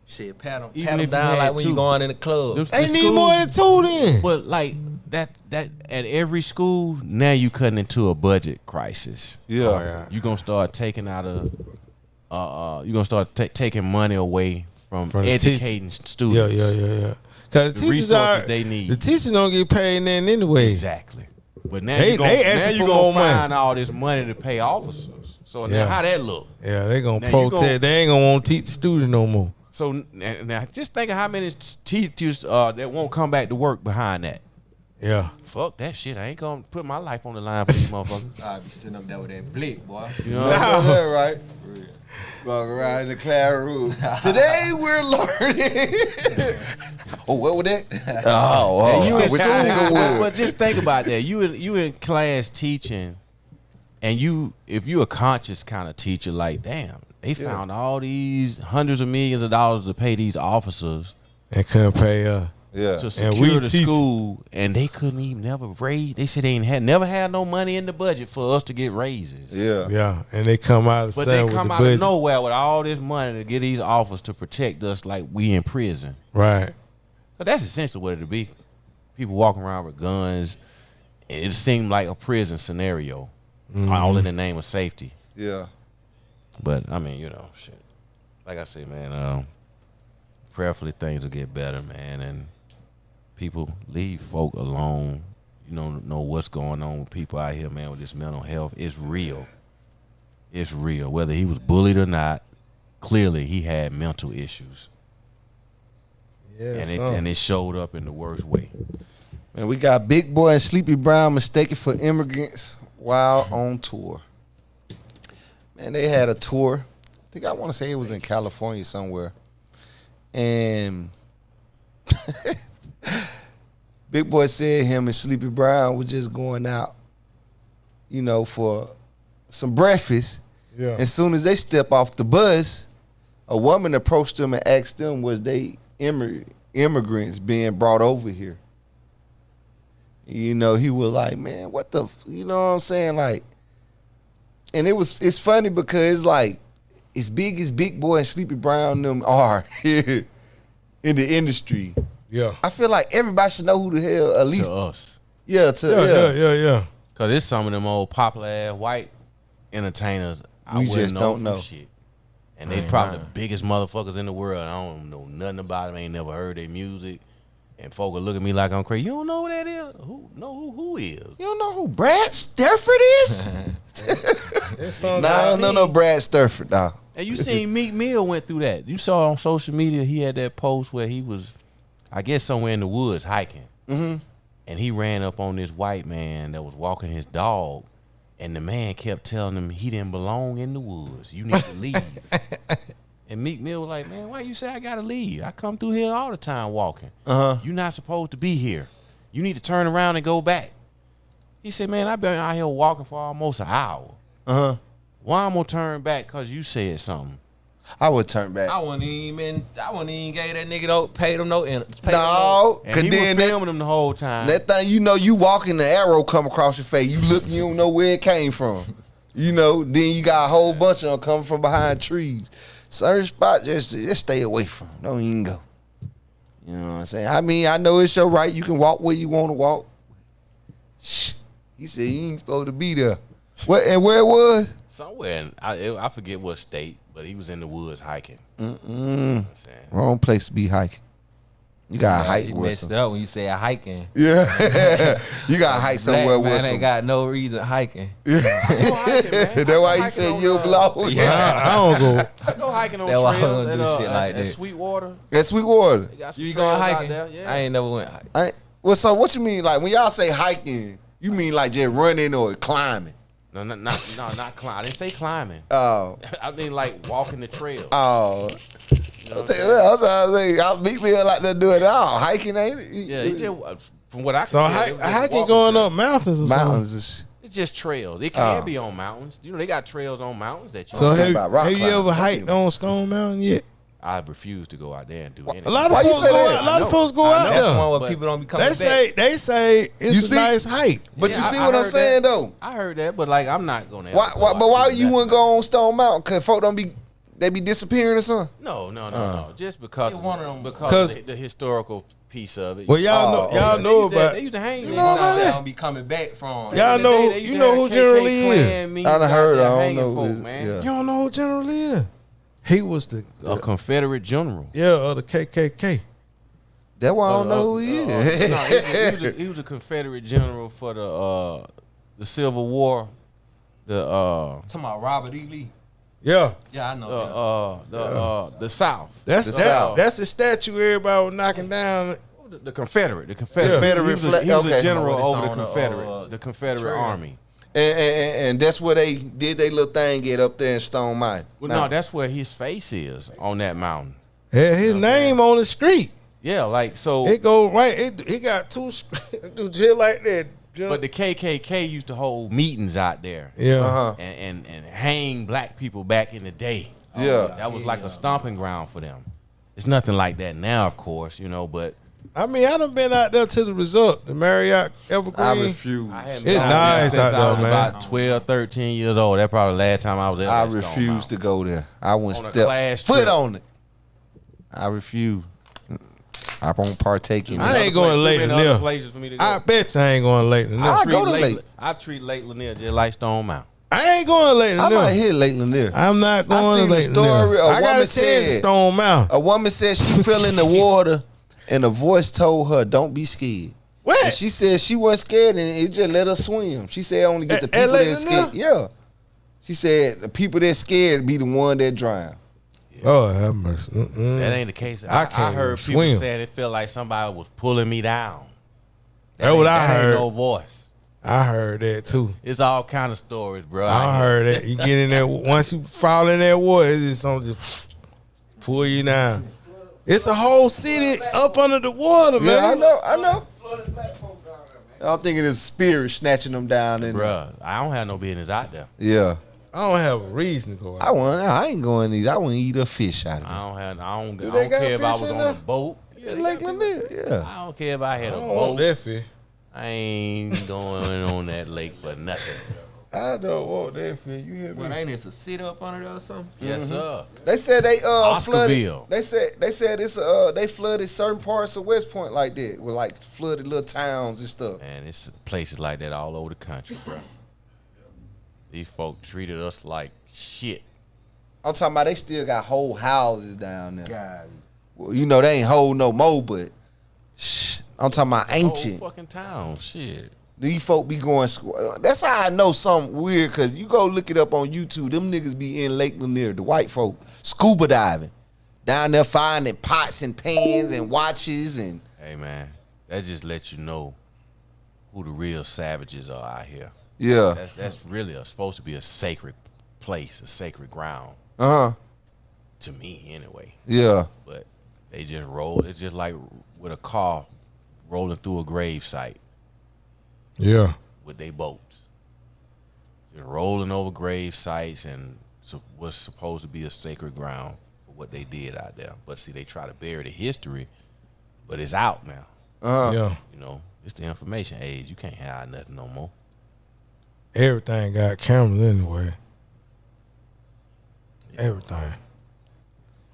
[SPEAKER 5] Shit, pat
[SPEAKER 6] Even
[SPEAKER 5] them
[SPEAKER 6] if you
[SPEAKER 5] down
[SPEAKER 6] had
[SPEAKER 5] like when
[SPEAKER 6] two.
[SPEAKER 5] you going in the club.
[SPEAKER 3] They need more than two then.
[SPEAKER 6] But like that at every school, now you cutting into a budget crisis.
[SPEAKER 4] Yeah.
[SPEAKER 6] You gonna start taking out you gonna start taking money away from
[SPEAKER 3] From the
[SPEAKER 6] educating students.
[SPEAKER 3] Yeah. Because
[SPEAKER 6] The
[SPEAKER 3] teachers
[SPEAKER 6] resources
[SPEAKER 3] are,
[SPEAKER 6] they need.
[SPEAKER 3] The teachers don't get paid nothing anyway.
[SPEAKER 6] Exactly. But now
[SPEAKER 3] They
[SPEAKER 6] you gonna,
[SPEAKER 3] asking
[SPEAKER 6] now you
[SPEAKER 3] for
[SPEAKER 6] gonna
[SPEAKER 3] more money.
[SPEAKER 6] find all this money to pay officers. So
[SPEAKER 3] Yeah.
[SPEAKER 6] now how that look?
[SPEAKER 3] Yeah, they gonna
[SPEAKER 6] Now you
[SPEAKER 3] protest.
[SPEAKER 6] gonna-
[SPEAKER 3] They ain't gonna want to teach the student no more.
[SPEAKER 6] So now just think of how many teachers that won't come back to work behind that.
[SPEAKER 3] Yeah.
[SPEAKER 6] Fuck that shit. I ain't gonna put my life on the line for these motherfuckers.
[SPEAKER 5] I be sitting up there with that blick, boy.
[SPEAKER 6] You know?
[SPEAKER 4] That's that right? Walk around in the classroom. Today we're learning. Oh, what was that? Oh,
[SPEAKER 6] You
[SPEAKER 4] I
[SPEAKER 6] in
[SPEAKER 4] wish a
[SPEAKER 6] class,
[SPEAKER 4] nigga would.
[SPEAKER 6] but just think about that. You in class teaching, and if you a conscious kind of teacher, like damn, they found all these hundreds of millions of dollars to pay these officers
[SPEAKER 3] And couldn't pay
[SPEAKER 4] Yeah.
[SPEAKER 6] to
[SPEAKER 3] And
[SPEAKER 6] secure
[SPEAKER 3] we
[SPEAKER 6] the
[SPEAKER 3] teach-
[SPEAKER 6] school, and they couldn't even never raise. They said they never had no money in the budget for us to get raises.
[SPEAKER 4] Yeah.
[SPEAKER 3] Yeah. And they come out of
[SPEAKER 6] But
[SPEAKER 3] saying
[SPEAKER 6] they
[SPEAKER 3] with
[SPEAKER 6] come
[SPEAKER 3] the
[SPEAKER 6] out
[SPEAKER 3] budget.
[SPEAKER 6] of nowhere with all this money to get these officers to protect us like we in prison.
[SPEAKER 3] Right.
[SPEAKER 6] So that's essentially what it'd be. People walking around with guns. It seemed like a prison scenario, all in the name of safety.
[SPEAKER 4] Yeah.
[SPEAKER 6] But I mean, shit. Like I said, man, prayerfully things will get better, man, and people leave folk alone. You know what's going on with people out here, man, with this mental health. It's real. It's real. Whether he was bullied or not, clearly he had mental issues.
[SPEAKER 3] Yeah,
[SPEAKER 6] And it showed up in the worst way.
[SPEAKER 4] Man, we got Big Boi and Sleepy Brown mistaken for immigrants while on tour. Man, they had a tour. I want to say it was in California somewhere. And Big Boi said him and Sleepy Brown were just going out, you know, for some breakfast.
[SPEAKER 3] Yeah.
[SPEAKER 4] As soon as they step off the bus, a woman approached them and asked them, was they immigrants being brought over here? You know, he was like, man, what the, you know what I'm saying? Like, and it's funny because it's like, as big as Big Boi and Sleepy Brown them are in the industry,
[SPEAKER 3] Yeah.
[SPEAKER 4] I feel like everybody should know who the hell, at least.
[SPEAKER 6] To us.
[SPEAKER 4] Yeah,
[SPEAKER 3] Yeah.
[SPEAKER 6] Because it's some of them old popular ass white entertainers I
[SPEAKER 4] We
[SPEAKER 6] wouldn't
[SPEAKER 4] just
[SPEAKER 6] know
[SPEAKER 4] don't
[SPEAKER 6] from
[SPEAKER 4] know.
[SPEAKER 6] shit. And they probably the biggest motherfuckers in the world. I don't know nothing about them. Ain't never heard their music. And folk will look at me like I'm crazy. You don't know who that is? Who is?
[SPEAKER 4] You don't know who Brad Sturford is? Nah, I don't know no Brad Sturford, nah.
[SPEAKER 6] And you seen Meek Mill went through that. You saw on social media he had that post where he was, I guess, somewhere in the woods hiking.
[SPEAKER 4] Mm-hmm.
[SPEAKER 6] And he ran up on this white man that was walking his dog. And the man kept telling him he didn't belong in the woods. You need to leave. And Meek Mill was like, man, why you say I gotta leave? I come through here all the time walking. You're not supposed to be here. You need to turn around and go back. He said, man, I've been out here walking for almost an hour. Why I'm gonna turn back because you said something?
[SPEAKER 4] I would turn back.
[SPEAKER 5] I wouldn't even gave that nigga paid him no.
[SPEAKER 4] No,
[SPEAKER 6] And
[SPEAKER 4] cause
[SPEAKER 6] he
[SPEAKER 4] then
[SPEAKER 6] was filming him the whole time.
[SPEAKER 4] that thing, you know, you walking, the arrow come across your face. You look, you don't know where it came from. You know, then you got a whole bunch of them coming from behind trees. Certain spot, just stay away from. Don't even go. You know what I'm saying? I mean, I know it's your right. You can walk where you want to walk. Shh. He said he ain't supposed to be there. What and where it was?
[SPEAKER 6] Somewhere, I forget what state, but he was in the woods hiking. You know what I'm saying?
[SPEAKER 4] Wrong place to be hiking. You got to hike
[SPEAKER 5] He
[SPEAKER 4] with
[SPEAKER 5] messed
[SPEAKER 4] some.
[SPEAKER 5] up when you say hiking.
[SPEAKER 4] Yeah. You got to hike somewhere
[SPEAKER 5] Black
[SPEAKER 4] with
[SPEAKER 5] man ain't
[SPEAKER 4] some.
[SPEAKER 5] got no reason hiking.
[SPEAKER 4] That's why you said you blow.
[SPEAKER 5] Yeah.
[SPEAKER 3] I don't go.
[SPEAKER 6] I go hiking on
[SPEAKER 5] That's why I
[SPEAKER 6] trails
[SPEAKER 5] don't do
[SPEAKER 6] at,
[SPEAKER 5] shit like
[SPEAKER 6] at
[SPEAKER 5] that.
[SPEAKER 6] Sweetwater.
[SPEAKER 4] That's Sweetwater.
[SPEAKER 6] They got some
[SPEAKER 5] You
[SPEAKER 6] trails
[SPEAKER 5] going
[SPEAKER 6] out
[SPEAKER 5] hiking?
[SPEAKER 6] there, yeah.
[SPEAKER 5] I ain't never went hiking.
[SPEAKER 4] Well, so what you mean? Like when y'all say hiking, you mean like just running or climbing?
[SPEAKER 6] No, not climbing. I didn't say climbing.
[SPEAKER 4] Oh,
[SPEAKER 6] I mean like walking the trail.
[SPEAKER 4] oh.
[SPEAKER 6] You know what I'm saying?
[SPEAKER 4] I'm trying to say, I'll meet me like that do it all. Hiking ain't it?
[SPEAKER 6] Yeah, it just, from what I can
[SPEAKER 3] So
[SPEAKER 6] tell, it was just
[SPEAKER 3] hiking
[SPEAKER 6] walking
[SPEAKER 3] going
[SPEAKER 6] trail.
[SPEAKER 3] up mountains or something.
[SPEAKER 4] mountains. Is,
[SPEAKER 6] It's just trails. It can
[SPEAKER 4] Oh.
[SPEAKER 6] be on mountains. You know, they got trails on mountains that you.
[SPEAKER 3] So
[SPEAKER 4] talking about rock
[SPEAKER 3] have you
[SPEAKER 4] climbing.
[SPEAKER 3] ever hiked on Stone Mountain yet?
[SPEAKER 6] I refuse to go out there and do anything.
[SPEAKER 3] A lot of
[SPEAKER 4] Why you
[SPEAKER 3] folks
[SPEAKER 4] say
[SPEAKER 3] go
[SPEAKER 4] that?
[SPEAKER 3] out. A lot of folks go
[SPEAKER 6] I
[SPEAKER 3] out
[SPEAKER 6] know.
[SPEAKER 5] That's
[SPEAKER 3] there.
[SPEAKER 5] one where
[SPEAKER 6] But
[SPEAKER 5] people don't be coming
[SPEAKER 3] They say it's
[SPEAKER 4] You
[SPEAKER 3] a
[SPEAKER 4] see?
[SPEAKER 3] nice hike.
[SPEAKER 4] but
[SPEAKER 6] Yeah,
[SPEAKER 4] you see
[SPEAKER 6] I
[SPEAKER 4] what I'm
[SPEAKER 6] heard
[SPEAKER 4] saying
[SPEAKER 6] that.
[SPEAKER 4] though?
[SPEAKER 6] I heard that, but like I'm not gonna.
[SPEAKER 4] Why? But why you wouldn't go on Stone Mountain? Cause folk don't be, they be disappearing or something.
[SPEAKER 6] No. Just because
[SPEAKER 5] It's one of them-
[SPEAKER 6] because of the historical piece of it.
[SPEAKER 3] Well, y'all know about.
[SPEAKER 6] They used to hang.
[SPEAKER 3] You know about
[SPEAKER 5] They
[SPEAKER 3] that?
[SPEAKER 5] don't be coming back from.
[SPEAKER 3] Y'all know.
[SPEAKER 6] They used
[SPEAKER 3] You
[SPEAKER 6] to
[SPEAKER 3] know
[SPEAKER 6] have
[SPEAKER 3] who
[SPEAKER 6] KK
[SPEAKER 3] General Lee is.
[SPEAKER 6] Klan meetings
[SPEAKER 4] I done
[SPEAKER 6] out
[SPEAKER 4] heard.
[SPEAKER 6] there
[SPEAKER 4] I don't
[SPEAKER 6] hanging
[SPEAKER 4] know.
[SPEAKER 6] folk,
[SPEAKER 4] Is-
[SPEAKER 6] man.
[SPEAKER 4] yeah.
[SPEAKER 3] You don't know who General Lee is. He was the
[SPEAKER 6] A Confederate general.
[SPEAKER 3] of the KKK.
[SPEAKER 4] That's why I don't know who he is.
[SPEAKER 6] No, he was a Confederate general for the Civil War.
[SPEAKER 5] Talking about Robert E. Lee.
[SPEAKER 3] Yeah,
[SPEAKER 5] Yeah, I know.
[SPEAKER 6] The South.
[SPEAKER 3] that's
[SPEAKER 4] The
[SPEAKER 3] that,
[SPEAKER 4] South.
[SPEAKER 3] that's the statue everybody was knocking down.
[SPEAKER 6] The Confederate. The
[SPEAKER 4] Confederate
[SPEAKER 6] He was
[SPEAKER 4] flag-
[SPEAKER 6] he was
[SPEAKER 4] okay.
[SPEAKER 6] a general
[SPEAKER 5] It's
[SPEAKER 6] over
[SPEAKER 5] on
[SPEAKER 6] the
[SPEAKER 5] the,
[SPEAKER 6] Confederate. The Confederate
[SPEAKER 5] trail.
[SPEAKER 6] Army.
[SPEAKER 4] And that's where they did their little thing get up there in Stone Mountain.
[SPEAKER 6] Well, no, that's where his face is on that mountain.
[SPEAKER 3] Had his name on the street.
[SPEAKER 6] Yeah, like so.
[SPEAKER 3] It go right. It got two do just like that.
[SPEAKER 6] But the KKK used to hold meetings out there.
[SPEAKER 3] Yeah.
[SPEAKER 4] Uh-huh.
[SPEAKER 6] And hang black people back in the day.
[SPEAKER 4] Yeah.
[SPEAKER 6] That was like a stomping ground for them. It's nothing like that now, of course, you know, but
[SPEAKER 3] I mean, I done been out there to the resort, the Marriott Evergreen.
[SPEAKER 4] I refuse.
[SPEAKER 3] It's nice
[SPEAKER 6] since
[SPEAKER 3] out
[SPEAKER 6] I
[SPEAKER 3] there,
[SPEAKER 6] was
[SPEAKER 3] man.
[SPEAKER 6] about 12, 13 years old. That's probably the last time I was there.
[SPEAKER 4] I
[SPEAKER 6] at Stone
[SPEAKER 4] refuse
[SPEAKER 6] Mountain.
[SPEAKER 4] to go there. I wouldn't
[SPEAKER 6] On a
[SPEAKER 4] step
[SPEAKER 6] class
[SPEAKER 4] foot
[SPEAKER 6] trip.
[SPEAKER 4] on it. I refuse. I won't partake in
[SPEAKER 3] I
[SPEAKER 4] it.
[SPEAKER 3] ain't going
[SPEAKER 6] Too
[SPEAKER 3] late
[SPEAKER 6] many
[SPEAKER 3] in
[SPEAKER 6] other
[SPEAKER 3] there.
[SPEAKER 6] places for me to go.
[SPEAKER 3] I bet you I ain't going late in there.
[SPEAKER 4] I go to Lake.
[SPEAKER 6] I treat Lake Lanier just like Stone Mountain.
[SPEAKER 3] I ain't going late in
[SPEAKER 4] I might
[SPEAKER 3] there.
[SPEAKER 4] hit Lakeland there.
[SPEAKER 3] I'm not
[SPEAKER 4] I
[SPEAKER 3] going
[SPEAKER 4] seen
[SPEAKER 3] to
[SPEAKER 4] the
[SPEAKER 3] late in
[SPEAKER 4] story.
[SPEAKER 3] there.
[SPEAKER 4] A
[SPEAKER 3] I got
[SPEAKER 4] woman
[SPEAKER 3] a chance to
[SPEAKER 4] said-
[SPEAKER 3] Stone Mountain.
[SPEAKER 4] A woman said she fell in the water and a voice told her, "Don't be scared."
[SPEAKER 3] What?
[SPEAKER 4] And she said she wasn't scared and it just let her swim. She said only get the
[SPEAKER 3] At
[SPEAKER 4] people that
[SPEAKER 3] Lakeland
[SPEAKER 4] scared. Yeah. She said the people that scared be the one that drown.
[SPEAKER 3] Oh, have mercy.
[SPEAKER 6] That ain't the case.
[SPEAKER 3] I
[SPEAKER 6] I
[SPEAKER 3] can't
[SPEAKER 6] heard people
[SPEAKER 3] swim.
[SPEAKER 6] saying it felt like somebody was pulling me down.
[SPEAKER 3] That's what I
[SPEAKER 6] That ain't
[SPEAKER 3] heard.
[SPEAKER 6] no voice.
[SPEAKER 3] I heard that too.
[SPEAKER 6] It's all kind of stories, bro.
[SPEAKER 3] I heard that. You get in there, once you fall in that water, it's just something just pull you down. It's a whole city up under the water, man.
[SPEAKER 4] Yeah, I know. I'm thinking it's spirit snatching them down. And
[SPEAKER 6] Bruh, I don't have no business out there.
[SPEAKER 4] yeah,
[SPEAKER 3] I don't have a reason to go out.
[SPEAKER 4] I ain't going to eat. I want to eat a fish out of it.
[SPEAKER 6] I don't
[SPEAKER 3] they got
[SPEAKER 6] care if I
[SPEAKER 3] fish
[SPEAKER 6] was
[SPEAKER 3] in
[SPEAKER 6] on a
[SPEAKER 3] there?
[SPEAKER 6] boat. Yeah, they
[SPEAKER 4] Lake
[SPEAKER 6] got
[SPEAKER 4] Lanier, yeah.
[SPEAKER 6] I don't care if I had
[SPEAKER 3] I
[SPEAKER 6] a
[SPEAKER 3] don't want
[SPEAKER 6] boat.
[SPEAKER 3] that fish.
[SPEAKER 6] I ain't going on that lake for nothing.
[SPEAKER 3] I don't want that fish. You hear me?
[SPEAKER 5] But ain't there a sit up under there or something?
[SPEAKER 6] Yes, sir.
[SPEAKER 4] They said they flooded.
[SPEAKER 6] Oscarville.
[SPEAKER 4] They said it's they flooded certain parts of West Point like that, with like flooded little towns and stuff.
[SPEAKER 6] Man, it's places like that all over the country, bro. These folk treated us like shit.
[SPEAKER 4] I'm talking about they still got whole houses down there. God, well, you know they ain't whole no more, but I'm talking about ancient.
[SPEAKER 6] Whole fucking town, shit.
[SPEAKER 4] These folk be going. That's how I know something weird. Cause you go look it up on YouTube. Them niggas be in Lake Lanier. The white folk scuba diving down there, finding pots and pans and watches and.
[SPEAKER 6] Hey, man, that just lets you know who the real savages are out here.
[SPEAKER 4] Yeah.
[SPEAKER 6] That's really supposed to be a sacred place, a sacred ground. To me, anyway.
[SPEAKER 4] Yeah.
[SPEAKER 6] But they just roll. It's just like with a car rolling through a grave site.
[SPEAKER 3] Yeah.
[SPEAKER 6] With their boats. Just rolling over grave sites and what's supposed to be a sacred ground for what they did out there. But see, they try to bury the history, but it's out now.
[SPEAKER 3] Yeah.
[SPEAKER 6] You know, it's the information age. You can't hide nothing no more.
[SPEAKER 3] Everything got cameras anyway. Everything.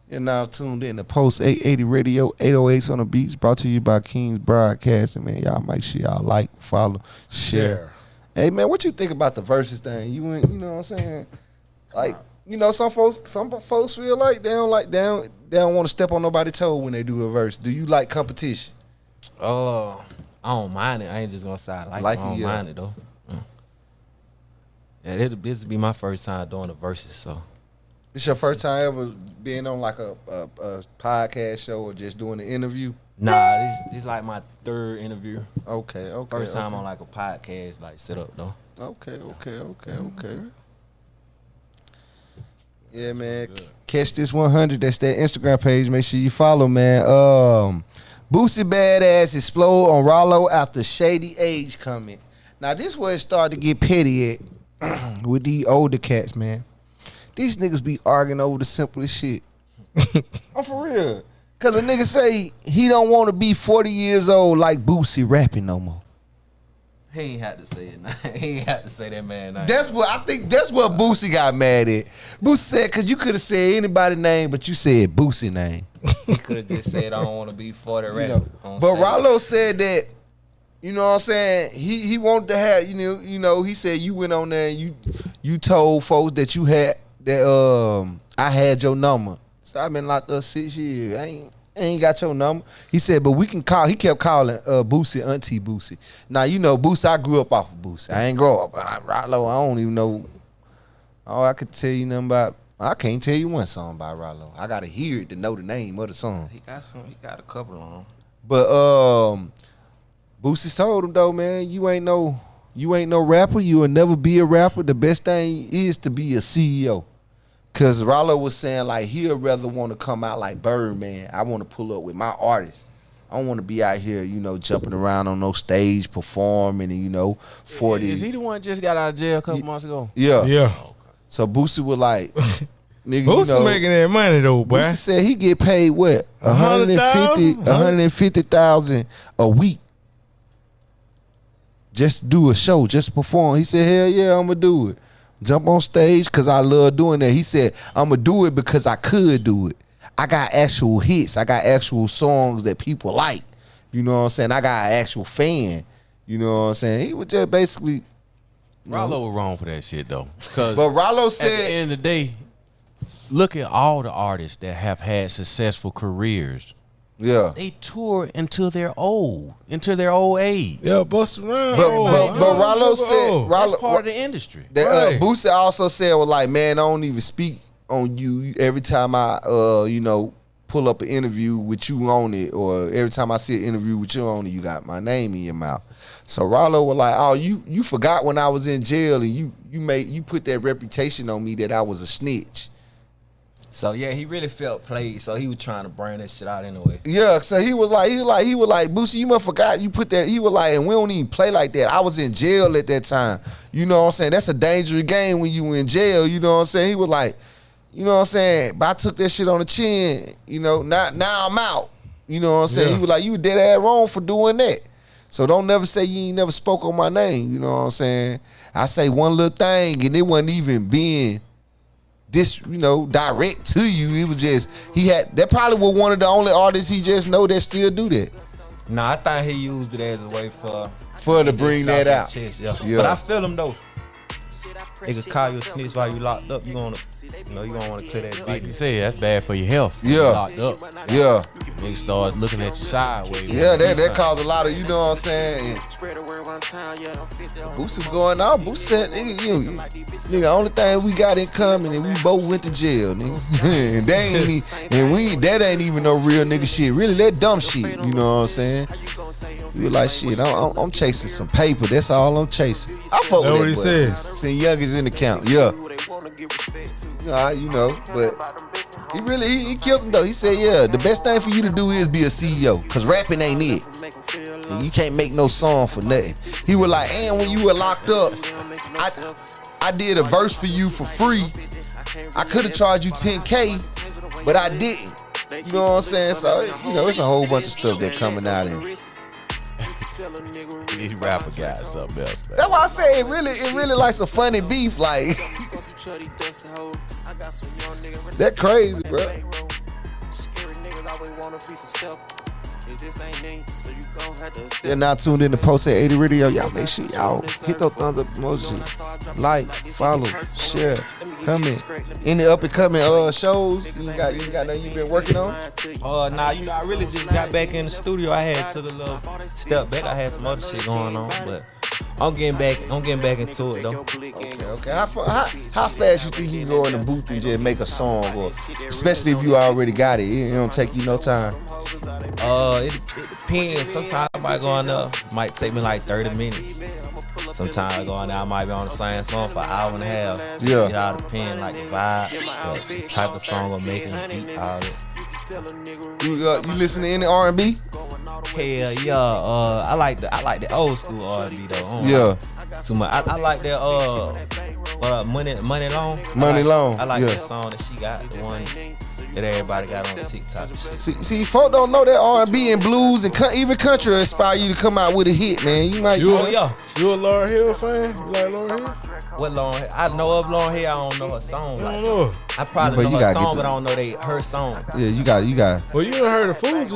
[SPEAKER 4] You're now tuned in to Post 880 Radio 808s on the Beats, brought to you by King's Broadcasting. Man, y'all make sure y'all like, follow, share. Hey man, what you think about the versus thing? You know what I'm saying? Like, you know, some folks feel like they don't want to step on nobody's toe when they do a verse. Do you like competition?
[SPEAKER 5] I don't mind it. I ain't just gonna say I like it. I don't mind it though. Yeah, this will be my first time doing the verses, so.
[SPEAKER 4] This your first time ever being on like a podcast show or just doing an interview?
[SPEAKER 5] Nah, this like my third interview.
[SPEAKER 4] Okay.
[SPEAKER 5] First time on like a podcast, like set up though.
[SPEAKER 4] Okay. Yeah, man. Catch this 100. That's that Instagram page. Make sure you follow, man. Boosie Badazz explode on Ralo after shady age comment. Now this where it started to get petty at with these older cats, man. These niggas be arguing over the simplest shit. I'm for real. Cause a nigga say he don't want to be 40 years old like Boosie rapping no more.
[SPEAKER 5] He ain't had to say it. He ain't had to say that man name.
[SPEAKER 4] That's what Boosie got mad at. Boosie said, cause you could have said anybody's name, but you said Boosie name.
[SPEAKER 5] He could have just said I don't want to be 40 rapping.
[SPEAKER 4] You know, but Ralo said that, you know what I'm saying, he wanted to have, you know, he said you went on there and you told folks that you had that I had your number. So I've been locked up 6 years. I ain't got your number. He said, but we can call. He kept calling Boosie Auntie Boosie. Now you know Boosie. I grew up off of Boosie. I ain't grow up. Ralo, I don't even know. All I could tell you nothing about. I can't tell you one song by Ralo. I gotta hear it to know the name of the song.
[SPEAKER 5] He got a couple on him.
[SPEAKER 4] But Boosie told him though, man, you ain't no rapper. You will never be a rapper. The best thing is to be a CEO. Cause Ralo was saying like he'd rather want to come out like Birdman. I want to pull up with my artists. I don't want to be out here, you know, jumping around on no stage performing and 40.
[SPEAKER 6] Is he the one just got out of jail a couple months ago?
[SPEAKER 4] Yeah.
[SPEAKER 3] Yeah.
[SPEAKER 4] So Boosie was like, nigga,
[SPEAKER 3] Boosie making that money though, boy.
[SPEAKER 4] Boosie said he get paid what?
[SPEAKER 3] 150,000?
[SPEAKER 4] 150,000 a week. Just do a show, just perform. He said, hell yeah, I'm gonna do it. Jump on stage because I love doing that. He said, I'm going to do it because I could do it. I got actual hits. I got actual songs that people like. You know what I'm saying? I got an actual fan. You know what I'm saying? He was just basically...
[SPEAKER 6] Ralo was wrong for that shit, though.
[SPEAKER 4] But Ralo said...
[SPEAKER 6] At the end of the day, look at all the artists that have had successful careers
[SPEAKER 4] Yeah.
[SPEAKER 6] They tour until they're old age.
[SPEAKER 3] Yeah, bust around.
[SPEAKER 4] But Ralo said
[SPEAKER 6] That's part of the industry.
[SPEAKER 4] that
[SPEAKER 3] Right.
[SPEAKER 4] Boosie also said was like, man, I don't even speak on you every time I pull up an interview with you on it, or every time I see an interview with you on it, you got my name in your mouth. So Ralo was like, oh, you forgot when I was in jail, and you put that reputation on me that I was a snitch.
[SPEAKER 5] So yeah, he really felt played. So he was trying to bring that shit out anyway.
[SPEAKER 4] Yeah, so he was like, Boosie, you must forgot you put that. He was like, and we don't even play like that. I was in jail at that time. You know what I'm saying? That's a dangerous game when you in jail. You know what I'm saying? He was like, you know what I'm saying? But I took that shit on the chin. You know, now I'm out. You know what I'm saying?
[SPEAKER 3] Yeah.
[SPEAKER 4] He was like, you dead ass wrong for doing that. So don't never say you ain't never spoke on my name. You know what I'm saying? I say one little thing, and it wasn't even being direct to you. It was just that probably was one of the only artists he just know that still do that.
[SPEAKER 5] Nah, I thought he used it as a way
[SPEAKER 4] To bring that out.
[SPEAKER 5] Chest, yeah.
[SPEAKER 4] Yeah.
[SPEAKER 5] But I feel him though. They could call you a snitch while you locked up. You gonna want to clear that
[SPEAKER 6] Like
[SPEAKER 5] big.
[SPEAKER 6] you said, that's bad for your health.
[SPEAKER 4] Yeah.
[SPEAKER 6] You're locked up.
[SPEAKER 4] Yeah.
[SPEAKER 6] Niggas start looking at you sideways.
[SPEAKER 4] Yeah, that caused a lot of, you know what I'm saying? Boosie going out. Boosie said, nigga, only thing we got in common and we both went to jail, nigga. That ain't even no real nigga shit. Really, that dumb shit, you know what I'm saying? We were like, shit, I'm chasing some paper. That's all I'm chasing. I fuck with
[SPEAKER 3] That's what
[SPEAKER 4] that
[SPEAKER 3] he
[SPEAKER 4] boy.
[SPEAKER 3] said.
[SPEAKER 4] Send youngest in the count, yeah. But he killed him though. He said, yeah, the best thing for you to do is be a CEO, cause rapping ain't it. And you can't make no song for nothing. He was like, and when you were locked up, I did a verse for you for free. I could have charged you 10K, but I didn't. You know what I'm saying? So, it's a whole bunch of stuff that coming out in.
[SPEAKER 6] These rapper guys, something else, man.
[SPEAKER 4] That's why I say it really like some funny beef. Like, that crazy, bro. You're now tuned in to Post at 80 Radio. Y'all make sure y'all hit those thumbs up emoji. Like, follow, share, comment. Any up and coming shows you got nothing you been working on?
[SPEAKER 5] Nah, I really just got back in the studio. I had took a little step back. I had some other shit going on, but I'm getting back into it though.
[SPEAKER 4] Okay. How fast you think you can go in the booth and just make a song, or especially if you already got it? It don't take you no time.
[SPEAKER 5] It depends. Sometimes I might go on there, might take me like 30 minutes. Sometimes I go on there, I might be on the same song for an hour and a half.
[SPEAKER 4] Yeah.
[SPEAKER 5] It all depends, like the vibe, the type of song I'm making, the beat, all that.
[SPEAKER 4] You listen to any R&B?
[SPEAKER 5] Hell yeah, I like the old school R&B though. I don't
[SPEAKER 4] Yeah.
[SPEAKER 5] like too much. I like that Money Long.
[SPEAKER 4] Money Long,
[SPEAKER 5] I like
[SPEAKER 4] yeah.
[SPEAKER 5] that song that she got, the one that everybody got on TikTok and shit.
[SPEAKER 4] See, folk don't know that R&B and blues and even country will inspire you to come out with a hit, man. You might.
[SPEAKER 3] You
[SPEAKER 4] You
[SPEAKER 3] a Lauryn Hill fan? You like Lauryn Hill?
[SPEAKER 5] What Lauryn Hill? I know of Lauryn Hill. I don't know her song.
[SPEAKER 3] I
[SPEAKER 5] Like,
[SPEAKER 3] don't know.
[SPEAKER 5] I probably
[SPEAKER 4] But
[SPEAKER 5] know
[SPEAKER 4] you
[SPEAKER 5] her
[SPEAKER 4] gotta
[SPEAKER 5] song,
[SPEAKER 4] get
[SPEAKER 5] but I don't know her song.
[SPEAKER 4] Yeah, you got.
[SPEAKER 3] Well, you done heard of Fugees.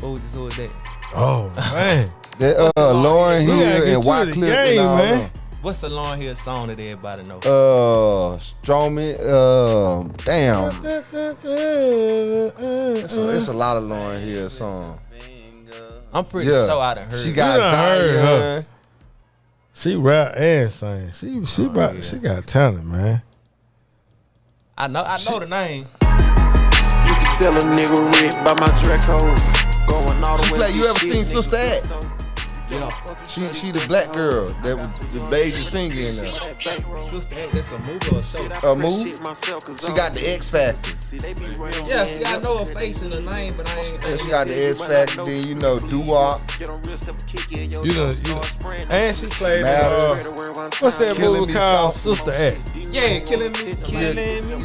[SPEAKER 5] Who is that?
[SPEAKER 3] Oh, man.
[SPEAKER 4] That Lauryn
[SPEAKER 3] We gotta
[SPEAKER 4] Hill
[SPEAKER 3] get
[SPEAKER 4] and
[SPEAKER 3] you
[SPEAKER 4] Wycliffe
[SPEAKER 3] to the game,
[SPEAKER 4] and all
[SPEAKER 3] man.
[SPEAKER 5] What's the Lauryn Hill song that everybody know?
[SPEAKER 4] Stroman. Damn. It's a lot of Lauryn Hill songs.
[SPEAKER 5] I'm pretty
[SPEAKER 4] Yeah.
[SPEAKER 5] sure I done heard
[SPEAKER 4] She
[SPEAKER 5] it.
[SPEAKER 4] got
[SPEAKER 3] You done heard
[SPEAKER 4] Zion.
[SPEAKER 3] her. She rap and sing. She got talent, man.
[SPEAKER 5] I know the name.
[SPEAKER 8] You can tell a nigga rich by my track code. Going all the way.
[SPEAKER 4] Play, you
[SPEAKER 8] to
[SPEAKER 4] ever
[SPEAKER 8] shit,
[SPEAKER 4] seen
[SPEAKER 8] nigga.
[SPEAKER 4] Sister Act? She the black girl that was the major singer in there.
[SPEAKER 5] Sister Act, that's a movie or show.
[SPEAKER 4] A move? She got the X Factor.
[SPEAKER 5] Yeah, see, I know her face and her name, but I ain't.
[SPEAKER 4] Yeah, she got the X Factor. Then doo-wop.
[SPEAKER 3] You know, and she played what's that
[SPEAKER 4] Killing
[SPEAKER 3] movie
[SPEAKER 4] Me
[SPEAKER 3] called
[SPEAKER 4] Softly.
[SPEAKER 3] Sister Act?
[SPEAKER 5] Yeah, killing me.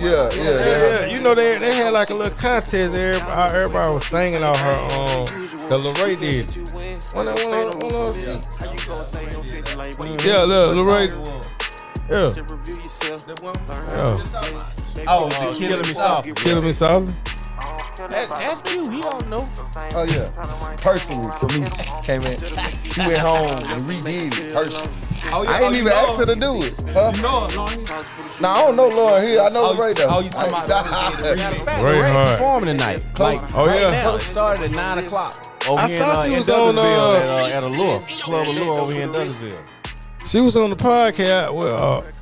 [SPEAKER 4] Yeah.
[SPEAKER 3] You know they had like a little contest. Everybody was singing on her. The Lorraine did. One of those. Yeah, look, Lorraine. Yeah.
[SPEAKER 5] Oh, Killing Me Softly.
[SPEAKER 3] Killing Me Softly.
[SPEAKER 6] Ask you. He don't know.
[SPEAKER 4] Oh yeah, personally for me, came in. She went home and redid it personally. I ain't even asked her to do it. Huh?
[SPEAKER 5] You know it, Lauren.
[SPEAKER 4] Nah, I don't know Lauren Hill. I know Ray though.
[SPEAKER 5] Oh, you talking about
[SPEAKER 3] Ray Hard.
[SPEAKER 6] Performing tonight. Like,
[SPEAKER 3] Oh,
[SPEAKER 6] right
[SPEAKER 3] yeah.
[SPEAKER 6] now. It started at 9 o'clock. Over
[SPEAKER 3] I
[SPEAKER 6] here
[SPEAKER 3] saw
[SPEAKER 6] in,
[SPEAKER 3] she was
[SPEAKER 6] in
[SPEAKER 3] on,
[SPEAKER 6] Douglasville at Allure. Club Allure over here in Douglasville.
[SPEAKER 3] She was on the podcast with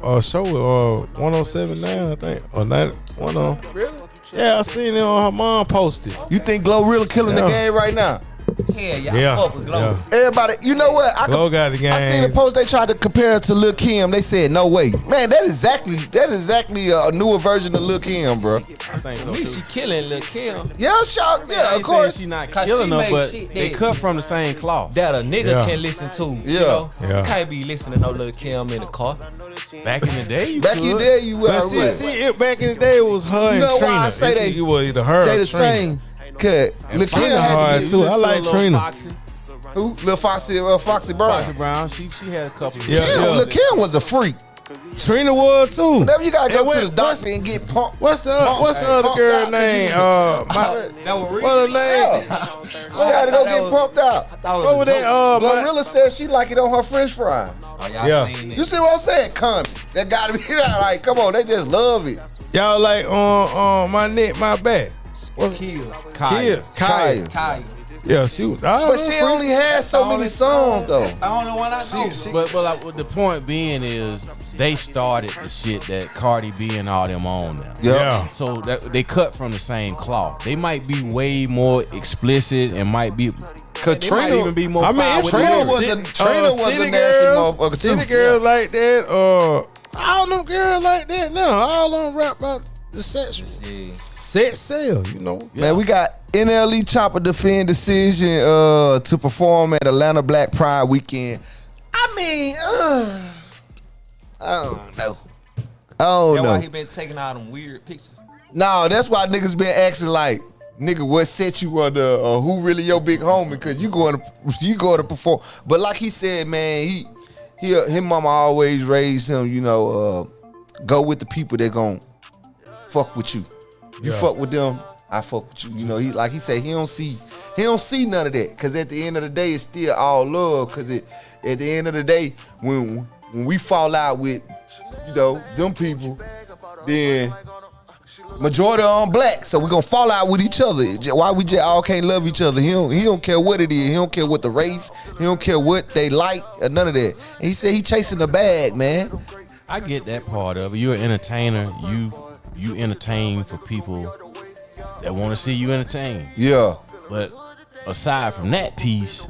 [SPEAKER 3] a show with 107 now, I think. Or 91. Really? Yeah, I seen it on her mom posted.
[SPEAKER 4] You think Glow really killing the game right now?
[SPEAKER 5] Hell, y'all
[SPEAKER 3] Yeah.
[SPEAKER 5] fuck with Glow.
[SPEAKER 3] Yeah.
[SPEAKER 4] Everybody, you know what?
[SPEAKER 3] Glow got the game.
[SPEAKER 4] I seen a post they tried to compare it to Lil Kim. They said no way. Man, that is exactly a newer version of Lil Kim, bro.
[SPEAKER 6] I think so
[SPEAKER 5] Me,
[SPEAKER 6] too.
[SPEAKER 5] she killing Lil Kim.
[SPEAKER 4] Yeah, shout,
[SPEAKER 6] I
[SPEAKER 4] yeah,
[SPEAKER 6] ain't
[SPEAKER 4] of course.
[SPEAKER 6] saying she not
[SPEAKER 5] 'Cause
[SPEAKER 6] killing
[SPEAKER 5] she
[SPEAKER 6] her,
[SPEAKER 5] make
[SPEAKER 6] but
[SPEAKER 5] shit
[SPEAKER 6] they
[SPEAKER 5] that-
[SPEAKER 6] cut from the same cloth.
[SPEAKER 5] That a nigga
[SPEAKER 3] Yeah.
[SPEAKER 5] can listen to.
[SPEAKER 4] Yeah.
[SPEAKER 5] You know?
[SPEAKER 3] Yeah.
[SPEAKER 5] You can't be listening to no Lil Kim in the car.
[SPEAKER 6] Back in the day, you
[SPEAKER 4] Back
[SPEAKER 6] could.
[SPEAKER 4] in the day, you were.
[SPEAKER 3] But see, it back in the day, it was her and
[SPEAKER 4] know why
[SPEAKER 3] Trina.
[SPEAKER 4] I say
[SPEAKER 3] It's
[SPEAKER 4] they-
[SPEAKER 3] either either her
[SPEAKER 4] They
[SPEAKER 3] or
[SPEAKER 4] the
[SPEAKER 3] Trina.
[SPEAKER 4] same. Cause Lil Kim
[SPEAKER 3] Trina
[SPEAKER 4] had
[SPEAKER 3] hard
[SPEAKER 4] to get
[SPEAKER 3] too. I like
[SPEAKER 6] Little
[SPEAKER 3] Trina.
[SPEAKER 6] Foxy,
[SPEAKER 4] who? Lil Foxy Brown.
[SPEAKER 6] Foxy Brown. She had a couple. Of
[SPEAKER 3] Yeah,
[SPEAKER 4] Yeah,
[SPEAKER 3] yeah.
[SPEAKER 4] Lil Kim was a freak.
[SPEAKER 3] Trina was too.
[SPEAKER 4] Whenever you gotta
[SPEAKER 3] And
[SPEAKER 4] go to the
[SPEAKER 3] what-
[SPEAKER 4] doctor and get pumped.
[SPEAKER 3] What's the
[SPEAKER 4] Pumped,
[SPEAKER 3] other
[SPEAKER 4] pumped
[SPEAKER 3] girl
[SPEAKER 4] out,
[SPEAKER 3] name?
[SPEAKER 4] cause
[SPEAKER 5] That was real.
[SPEAKER 3] What her name?
[SPEAKER 4] You gotta go get pumped out.
[SPEAKER 3] What was that?
[SPEAKER 4] Glorilla said she like it on her French fries.
[SPEAKER 5] Oh, y'all
[SPEAKER 3] Yeah.
[SPEAKER 5] seen
[SPEAKER 4] You
[SPEAKER 5] it.
[SPEAKER 4] see what I'm saying? Come, that gotta be that. Like, come on, they just love it.
[SPEAKER 3] Y'all like on my neck, my back. What's
[SPEAKER 5] Kill.
[SPEAKER 3] Kaya?
[SPEAKER 4] Kaya.
[SPEAKER 5] Kaya.
[SPEAKER 3] Yeah, she was.
[SPEAKER 4] But she only had so many songs though.
[SPEAKER 5] I don't know what I know.
[SPEAKER 6] But like, the point being is they started the shit that Cardi B and all them on now.
[SPEAKER 3] Yeah.
[SPEAKER 6] So that, they cut from the same cloth. They might be way more explicit and might be. They might even be more.
[SPEAKER 3] I mean,
[SPEAKER 6] foul
[SPEAKER 3] it's
[SPEAKER 6] with the
[SPEAKER 4] Trina
[SPEAKER 6] lyrics.
[SPEAKER 4] was a- Trina was a
[SPEAKER 3] City
[SPEAKER 4] nasty
[SPEAKER 3] girls,
[SPEAKER 4] motherfucker,
[SPEAKER 3] City
[SPEAKER 4] too.
[SPEAKER 3] girls like that. All them girls like that now. All them rap about the sexual.
[SPEAKER 5] Yeah.
[SPEAKER 3] Sex sale, you know.
[SPEAKER 4] Man, we got NLE Choppa defend decision to perform at Atlanta Black Pride weekend. I mean, I don't know.
[SPEAKER 5] That's why he been taking all them weird pictures.
[SPEAKER 4] No, that's why niggas been asking like, nigga, what set you under, or who really your big homie? Cause you going to perform. But like he said, man, his mama always raised him, you know, go with the people that gon' fuck with you. You fuck with them, I fuck with you. You know, he said he don't see none of that. Cause at the end of the day, it's still all love. Cause at the end of the day, when we fall out with, you know, them people, then majority are on black, so we gonna fall out with each other. Why we just all can't love each other? He don't care what it is. He don't care what the race. He don't care what they like or none of that. And he said he chasing the bag, man.
[SPEAKER 6] I get that part of it. You're an entertainer. You entertain for people that want to see you entertain.
[SPEAKER 4] Yeah.
[SPEAKER 6] But aside from that piece,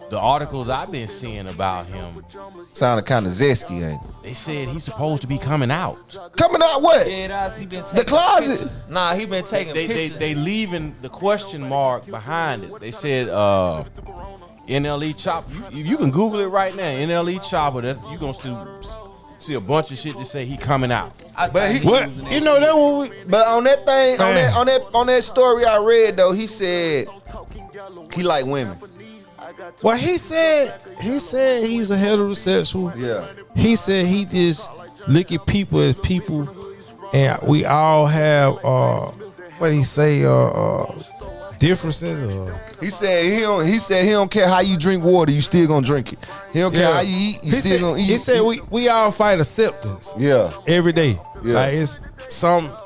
[SPEAKER 6] the articles I've been seeing about him,
[SPEAKER 4] Sounded kind of zesty, ain't it?
[SPEAKER 6] they said he's supposed to be coming out.
[SPEAKER 4] Coming out what?
[SPEAKER 5] Yeah, he been taking
[SPEAKER 4] The closet.
[SPEAKER 5] pictures. Nah, he been taking
[SPEAKER 6] They
[SPEAKER 5] pictures.
[SPEAKER 6] they leaving the question mark behind it. They said NLE Choppa. You can Google it right now. NLE Choppa. That you gonna see a bunch of shit that say he coming out.
[SPEAKER 4] But he,
[SPEAKER 3] What? You know that what we
[SPEAKER 4] but on that thing,
[SPEAKER 3] Man.
[SPEAKER 4] on that story I read though, he said he like women.
[SPEAKER 3] well he said he's a heterosexual.
[SPEAKER 4] Yeah.
[SPEAKER 3] He said he just look at people as people, and we all have what he say differences.
[SPEAKER 4] He said he don't care how you drink water, you still gonna drink it. He don't care how you eat, you
[SPEAKER 3] he
[SPEAKER 4] still
[SPEAKER 3] said,
[SPEAKER 4] gonna eat.
[SPEAKER 3] He said we all fight acceptance.
[SPEAKER 4] Yeah.
[SPEAKER 3] Every day.
[SPEAKER 4] Yeah.
[SPEAKER 3] Like it's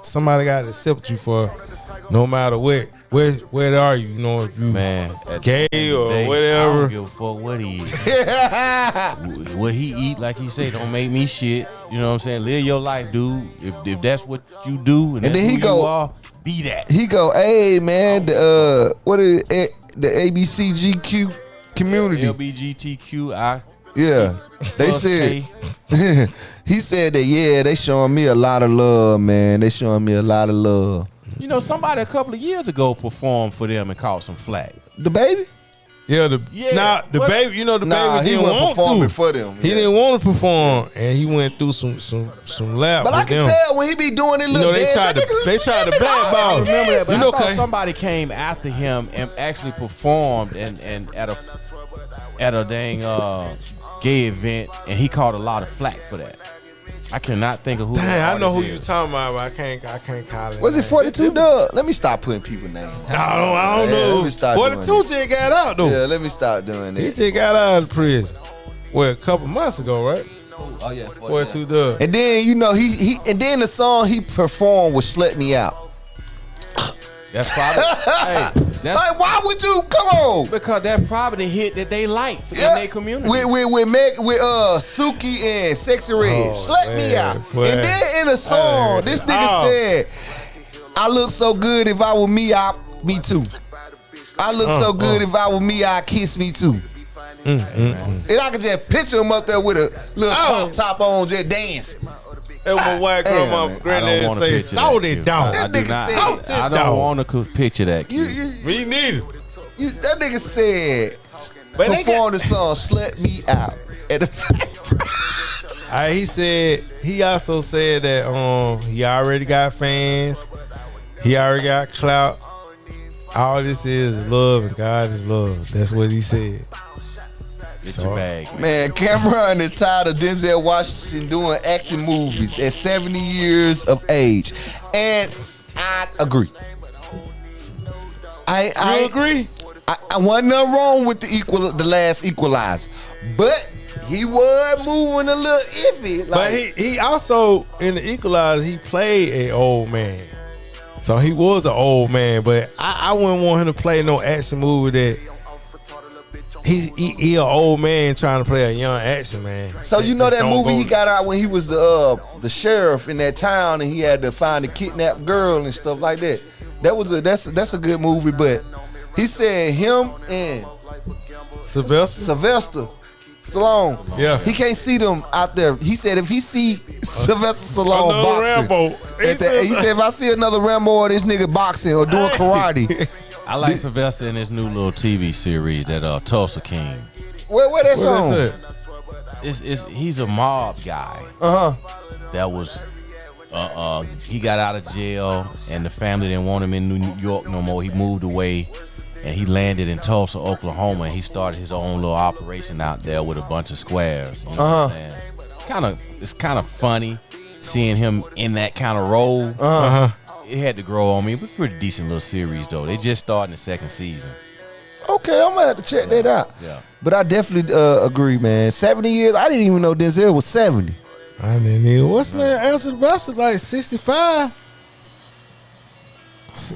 [SPEAKER 3] somebody got to accept you for no matter what. Where are you? You know, if you
[SPEAKER 6] Man, at
[SPEAKER 3] gay
[SPEAKER 6] the end of
[SPEAKER 3] or
[SPEAKER 6] the day, I
[SPEAKER 3] whatever.
[SPEAKER 6] don't give a fuck what he is. What he eat, like he say, don't make me shit. You know what I'm saying? Live your life, dude. If that's what you do, and
[SPEAKER 4] then
[SPEAKER 6] that's
[SPEAKER 4] he
[SPEAKER 6] who
[SPEAKER 4] go-
[SPEAKER 6] you are, be that.
[SPEAKER 4] He go, hey man, what is it, the ABCGQ community?
[SPEAKER 6] LBGTQI.
[SPEAKER 4] Yeah, they
[SPEAKER 6] plus
[SPEAKER 4] said
[SPEAKER 6] K.
[SPEAKER 4] he said that. Yeah, they showing me a lot of love, man. They showing me a lot of love.
[SPEAKER 6] You know, somebody a couple of years ago performed for them and caught some flack.
[SPEAKER 4] The baby?
[SPEAKER 3] Yeah, the
[SPEAKER 6] what-
[SPEAKER 3] baby. You know the
[SPEAKER 4] Nah,
[SPEAKER 3] baby
[SPEAKER 4] he
[SPEAKER 3] didn't
[SPEAKER 4] wasn't
[SPEAKER 3] want
[SPEAKER 4] performing
[SPEAKER 3] to.
[SPEAKER 4] for them.
[SPEAKER 3] He
[SPEAKER 4] yeah.
[SPEAKER 3] didn't want to perform, and he went through some lap
[SPEAKER 4] But I
[SPEAKER 3] with
[SPEAKER 4] can
[SPEAKER 3] them.
[SPEAKER 4] tell when he be doing it,
[SPEAKER 3] You
[SPEAKER 4] little
[SPEAKER 3] know they
[SPEAKER 4] dance.
[SPEAKER 3] tried to blackball.
[SPEAKER 6] Remember that, but
[SPEAKER 3] You
[SPEAKER 6] I
[SPEAKER 3] know,
[SPEAKER 6] thought
[SPEAKER 3] okay.
[SPEAKER 6] somebody came after him and actually performed and at a dang gay event, and he caught a lot of flack for that. I cannot think of who.
[SPEAKER 3] Dang, I know who
[SPEAKER 6] you
[SPEAKER 3] you talking about, but I can't call it.
[SPEAKER 4] Was it 42 Dub? Let me stop putting people names.
[SPEAKER 3] I don't
[SPEAKER 4] Yeah,
[SPEAKER 3] know.
[SPEAKER 4] let me stop
[SPEAKER 3] 42
[SPEAKER 4] doing
[SPEAKER 3] just got out though.
[SPEAKER 4] Yeah, let me stop doing
[SPEAKER 3] He
[SPEAKER 4] that.
[SPEAKER 3] just got out of prison. Well, a couple months ago, right?
[SPEAKER 5] Oh yeah,
[SPEAKER 3] 42 Dub.
[SPEAKER 4] And then you know he and then the song he performed was "Slut Me Out."
[SPEAKER 6] That's probably. Hey, that's
[SPEAKER 4] Like, why would you come on?
[SPEAKER 6] because that's probably the hit that they like in their community.
[SPEAKER 4] With Suki and Sexy Red,
[SPEAKER 3] Oh,
[SPEAKER 4] "Slut Me
[SPEAKER 3] man,
[SPEAKER 4] Out."
[SPEAKER 3] boy.
[SPEAKER 4] And then in the song, this nigga said, "I look so good if I were me, me too. I look so good if I were me, I kiss me too." And I could just picture him up there with a little crop top on, just dancing.
[SPEAKER 3] That was my white grandma,
[SPEAKER 4] man.
[SPEAKER 3] granddad
[SPEAKER 6] wanna
[SPEAKER 3] say,
[SPEAKER 6] picture
[SPEAKER 3] "Salt
[SPEAKER 6] that,
[SPEAKER 3] it
[SPEAKER 6] kid.
[SPEAKER 3] down."
[SPEAKER 6] I
[SPEAKER 4] That
[SPEAKER 6] do
[SPEAKER 4] nigga
[SPEAKER 6] not.
[SPEAKER 4] said-
[SPEAKER 3] Salt it
[SPEAKER 6] I
[SPEAKER 3] down.
[SPEAKER 6] don't want to picture that. Kid.
[SPEAKER 3] Me neither.
[SPEAKER 4] That nigga said,
[SPEAKER 3] But they
[SPEAKER 4] perform the song "Slut Me Out" at the
[SPEAKER 3] He also said that he already got fans. He already got clout. All this is love and God is love. That's what he said.
[SPEAKER 6] Get your bag.
[SPEAKER 4] Man, Cameron is tired of Denzel Washington doing acting movies at 70 years of age. And I agree. I
[SPEAKER 3] agree?
[SPEAKER 4] I wasn't nothing wrong with the last Equalizer. But he was moving a little iffy.
[SPEAKER 3] But he also, in the Equalizer, he played an old man. So he was an old man. But I wouldn't want him to play no action movie that he an old man trying to play a young action man.
[SPEAKER 4] So you know that movie he got out when he was the sheriff in that town and he had to find a kidnapped girl and stuff like that. That's a good movie, but he said him and Sylvester Stallone.
[SPEAKER 3] Yeah.
[SPEAKER 4] He can't see them out there. He said if he see Sylvester Stallone
[SPEAKER 3] Another
[SPEAKER 4] boxing,
[SPEAKER 3] Rambo.
[SPEAKER 4] he said if I see another Rambo or this nigga boxing or doing karate,
[SPEAKER 6] I like Sylvester in his new little TV series, that Tulsa King.
[SPEAKER 4] where that song?
[SPEAKER 6] He's a mob guy. That was he got out of jail and the family didn't want him in New York no more. He moved away and he landed in Tulsa, Oklahoma, and he started his own little operation out there with a bunch of squares. You know what I'm saying? It's kind of funny seeing him in that kind of role. It had to grow on me. It was a pretty decent little series though. They just starting the second season.
[SPEAKER 4] Okay, I'm gonna have to check that out.
[SPEAKER 6] Yeah.
[SPEAKER 4] But I definitely agree, man. 70 years. I didn't even know Denzel was 70.
[SPEAKER 3] I didn't even. What's that? Answer the best is like 65.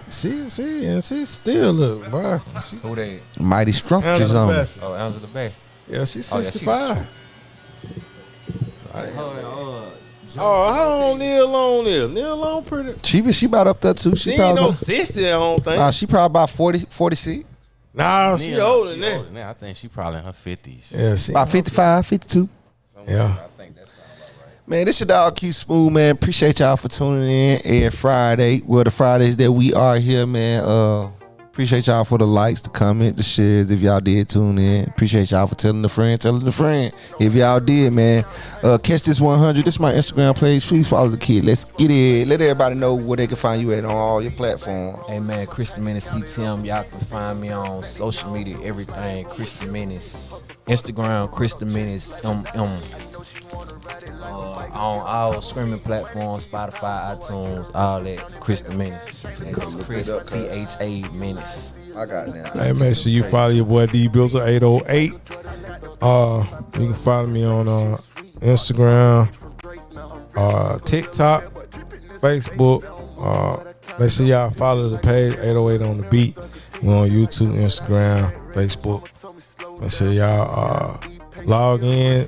[SPEAKER 3] She still look, bro.
[SPEAKER 5] Who they?
[SPEAKER 4] Mighty structures
[SPEAKER 3] Answer the
[SPEAKER 4] on.
[SPEAKER 3] best.
[SPEAKER 5] Oh, Angela the best.
[SPEAKER 3] Yeah, she's
[SPEAKER 5] Oh, yeah, she
[SPEAKER 3] 65. How long Neil Long is? Neil Long pretty.
[SPEAKER 4] She about up there too.
[SPEAKER 3] She ain't no 60, I don't think.
[SPEAKER 4] She probably about 40, 46.
[SPEAKER 3] Nah, she older than
[SPEAKER 6] Older
[SPEAKER 3] that.
[SPEAKER 6] than I think she probably in her 50s.
[SPEAKER 3] Yeah, she
[SPEAKER 4] About 55, 52.
[SPEAKER 3] Yeah.
[SPEAKER 4] Man, this your dog Q Smooth, man. Appreciate y'all for tuning in every Friday. Well, the Fridays that we are here, man. Appreciate y'all for the likes, the comment, the shares. If y'all did tune in, appreciate y'all for telling a friend. If y'all did, man, catch this 100. This is my Instagram page. Please follow the kid. Let's get it. Let everybody know where they can find you at on all your platforms.
[SPEAKER 5] Hey man, Chris the Menace CTM. Y'all can find me on social media, everything. Chris the Menace, Instagram, Chris the Menace, on all streaming platforms, Spotify, iTunes, all that. Chris the Menace. That's Chris THA Menace.
[SPEAKER 4] I got that.
[SPEAKER 3] Hey, make sure you follow your boy D Bills 808. You can follow me on Instagram, TikTok, Facebook. Make sure y'all follow the page 808 on the beat. We're on YouTube, Instagram, Facebook. Make sure y'all log in.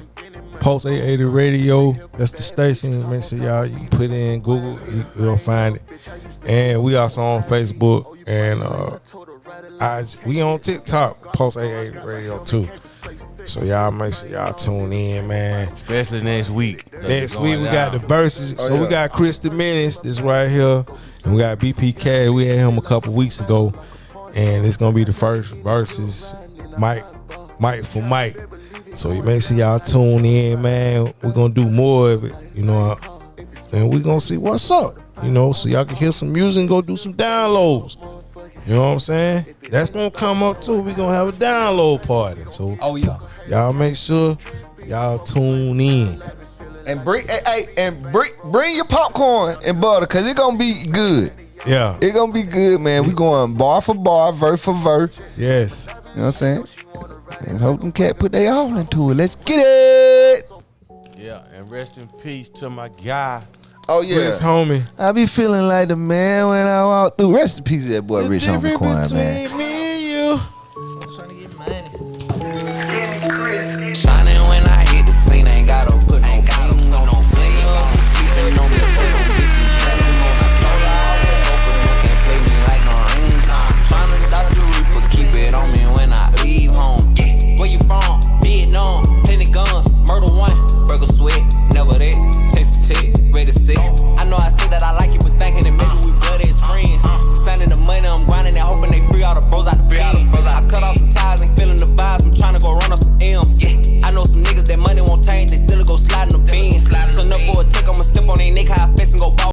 [SPEAKER 3] Post 880 Radio, that's the station. Make sure y'all, you can put in Google, you'll find it. And we also on Facebook and we on TikTok, Post 880 Radio too. So y'all make sure y'all tune in, man.
[SPEAKER 6] Especially next week.
[SPEAKER 3] Next week we got the verses. We got Chris the Menace, this right here. And we got BPK. We had him a couple weeks ago. And it's gonna be the first verses. Mike for Mike. So you make sure y'all tune in, man. We're gonna do more of it, you know, and we're gonna see what's up, you know, so y'all can hear some music and go do some downloads. You know what I'm saying? That's gonna come up too. We're gonna have a download party. So
[SPEAKER 5] Oh yeah.
[SPEAKER 3] y'all make sure y'all tune in.
[SPEAKER 4] And bring your popcorn and butter, cause it gonna be good.
[SPEAKER 3] Yeah.
[SPEAKER 4] It gonna be good, man. We going bar for bar, verse for verse.
[SPEAKER 3] Yes.
[SPEAKER 4] You know what I'm saying? And hope them cat put their all into it. Let's get it.
[SPEAKER 6] Yeah, and rest in peace to my guy.
[SPEAKER 4] Oh yeah,
[SPEAKER 3] Rich homie.
[SPEAKER 4] I be feeling like the man when I walk through. Rest in peace to that boy, Rich Homie Quan, man.
[SPEAKER 3] Me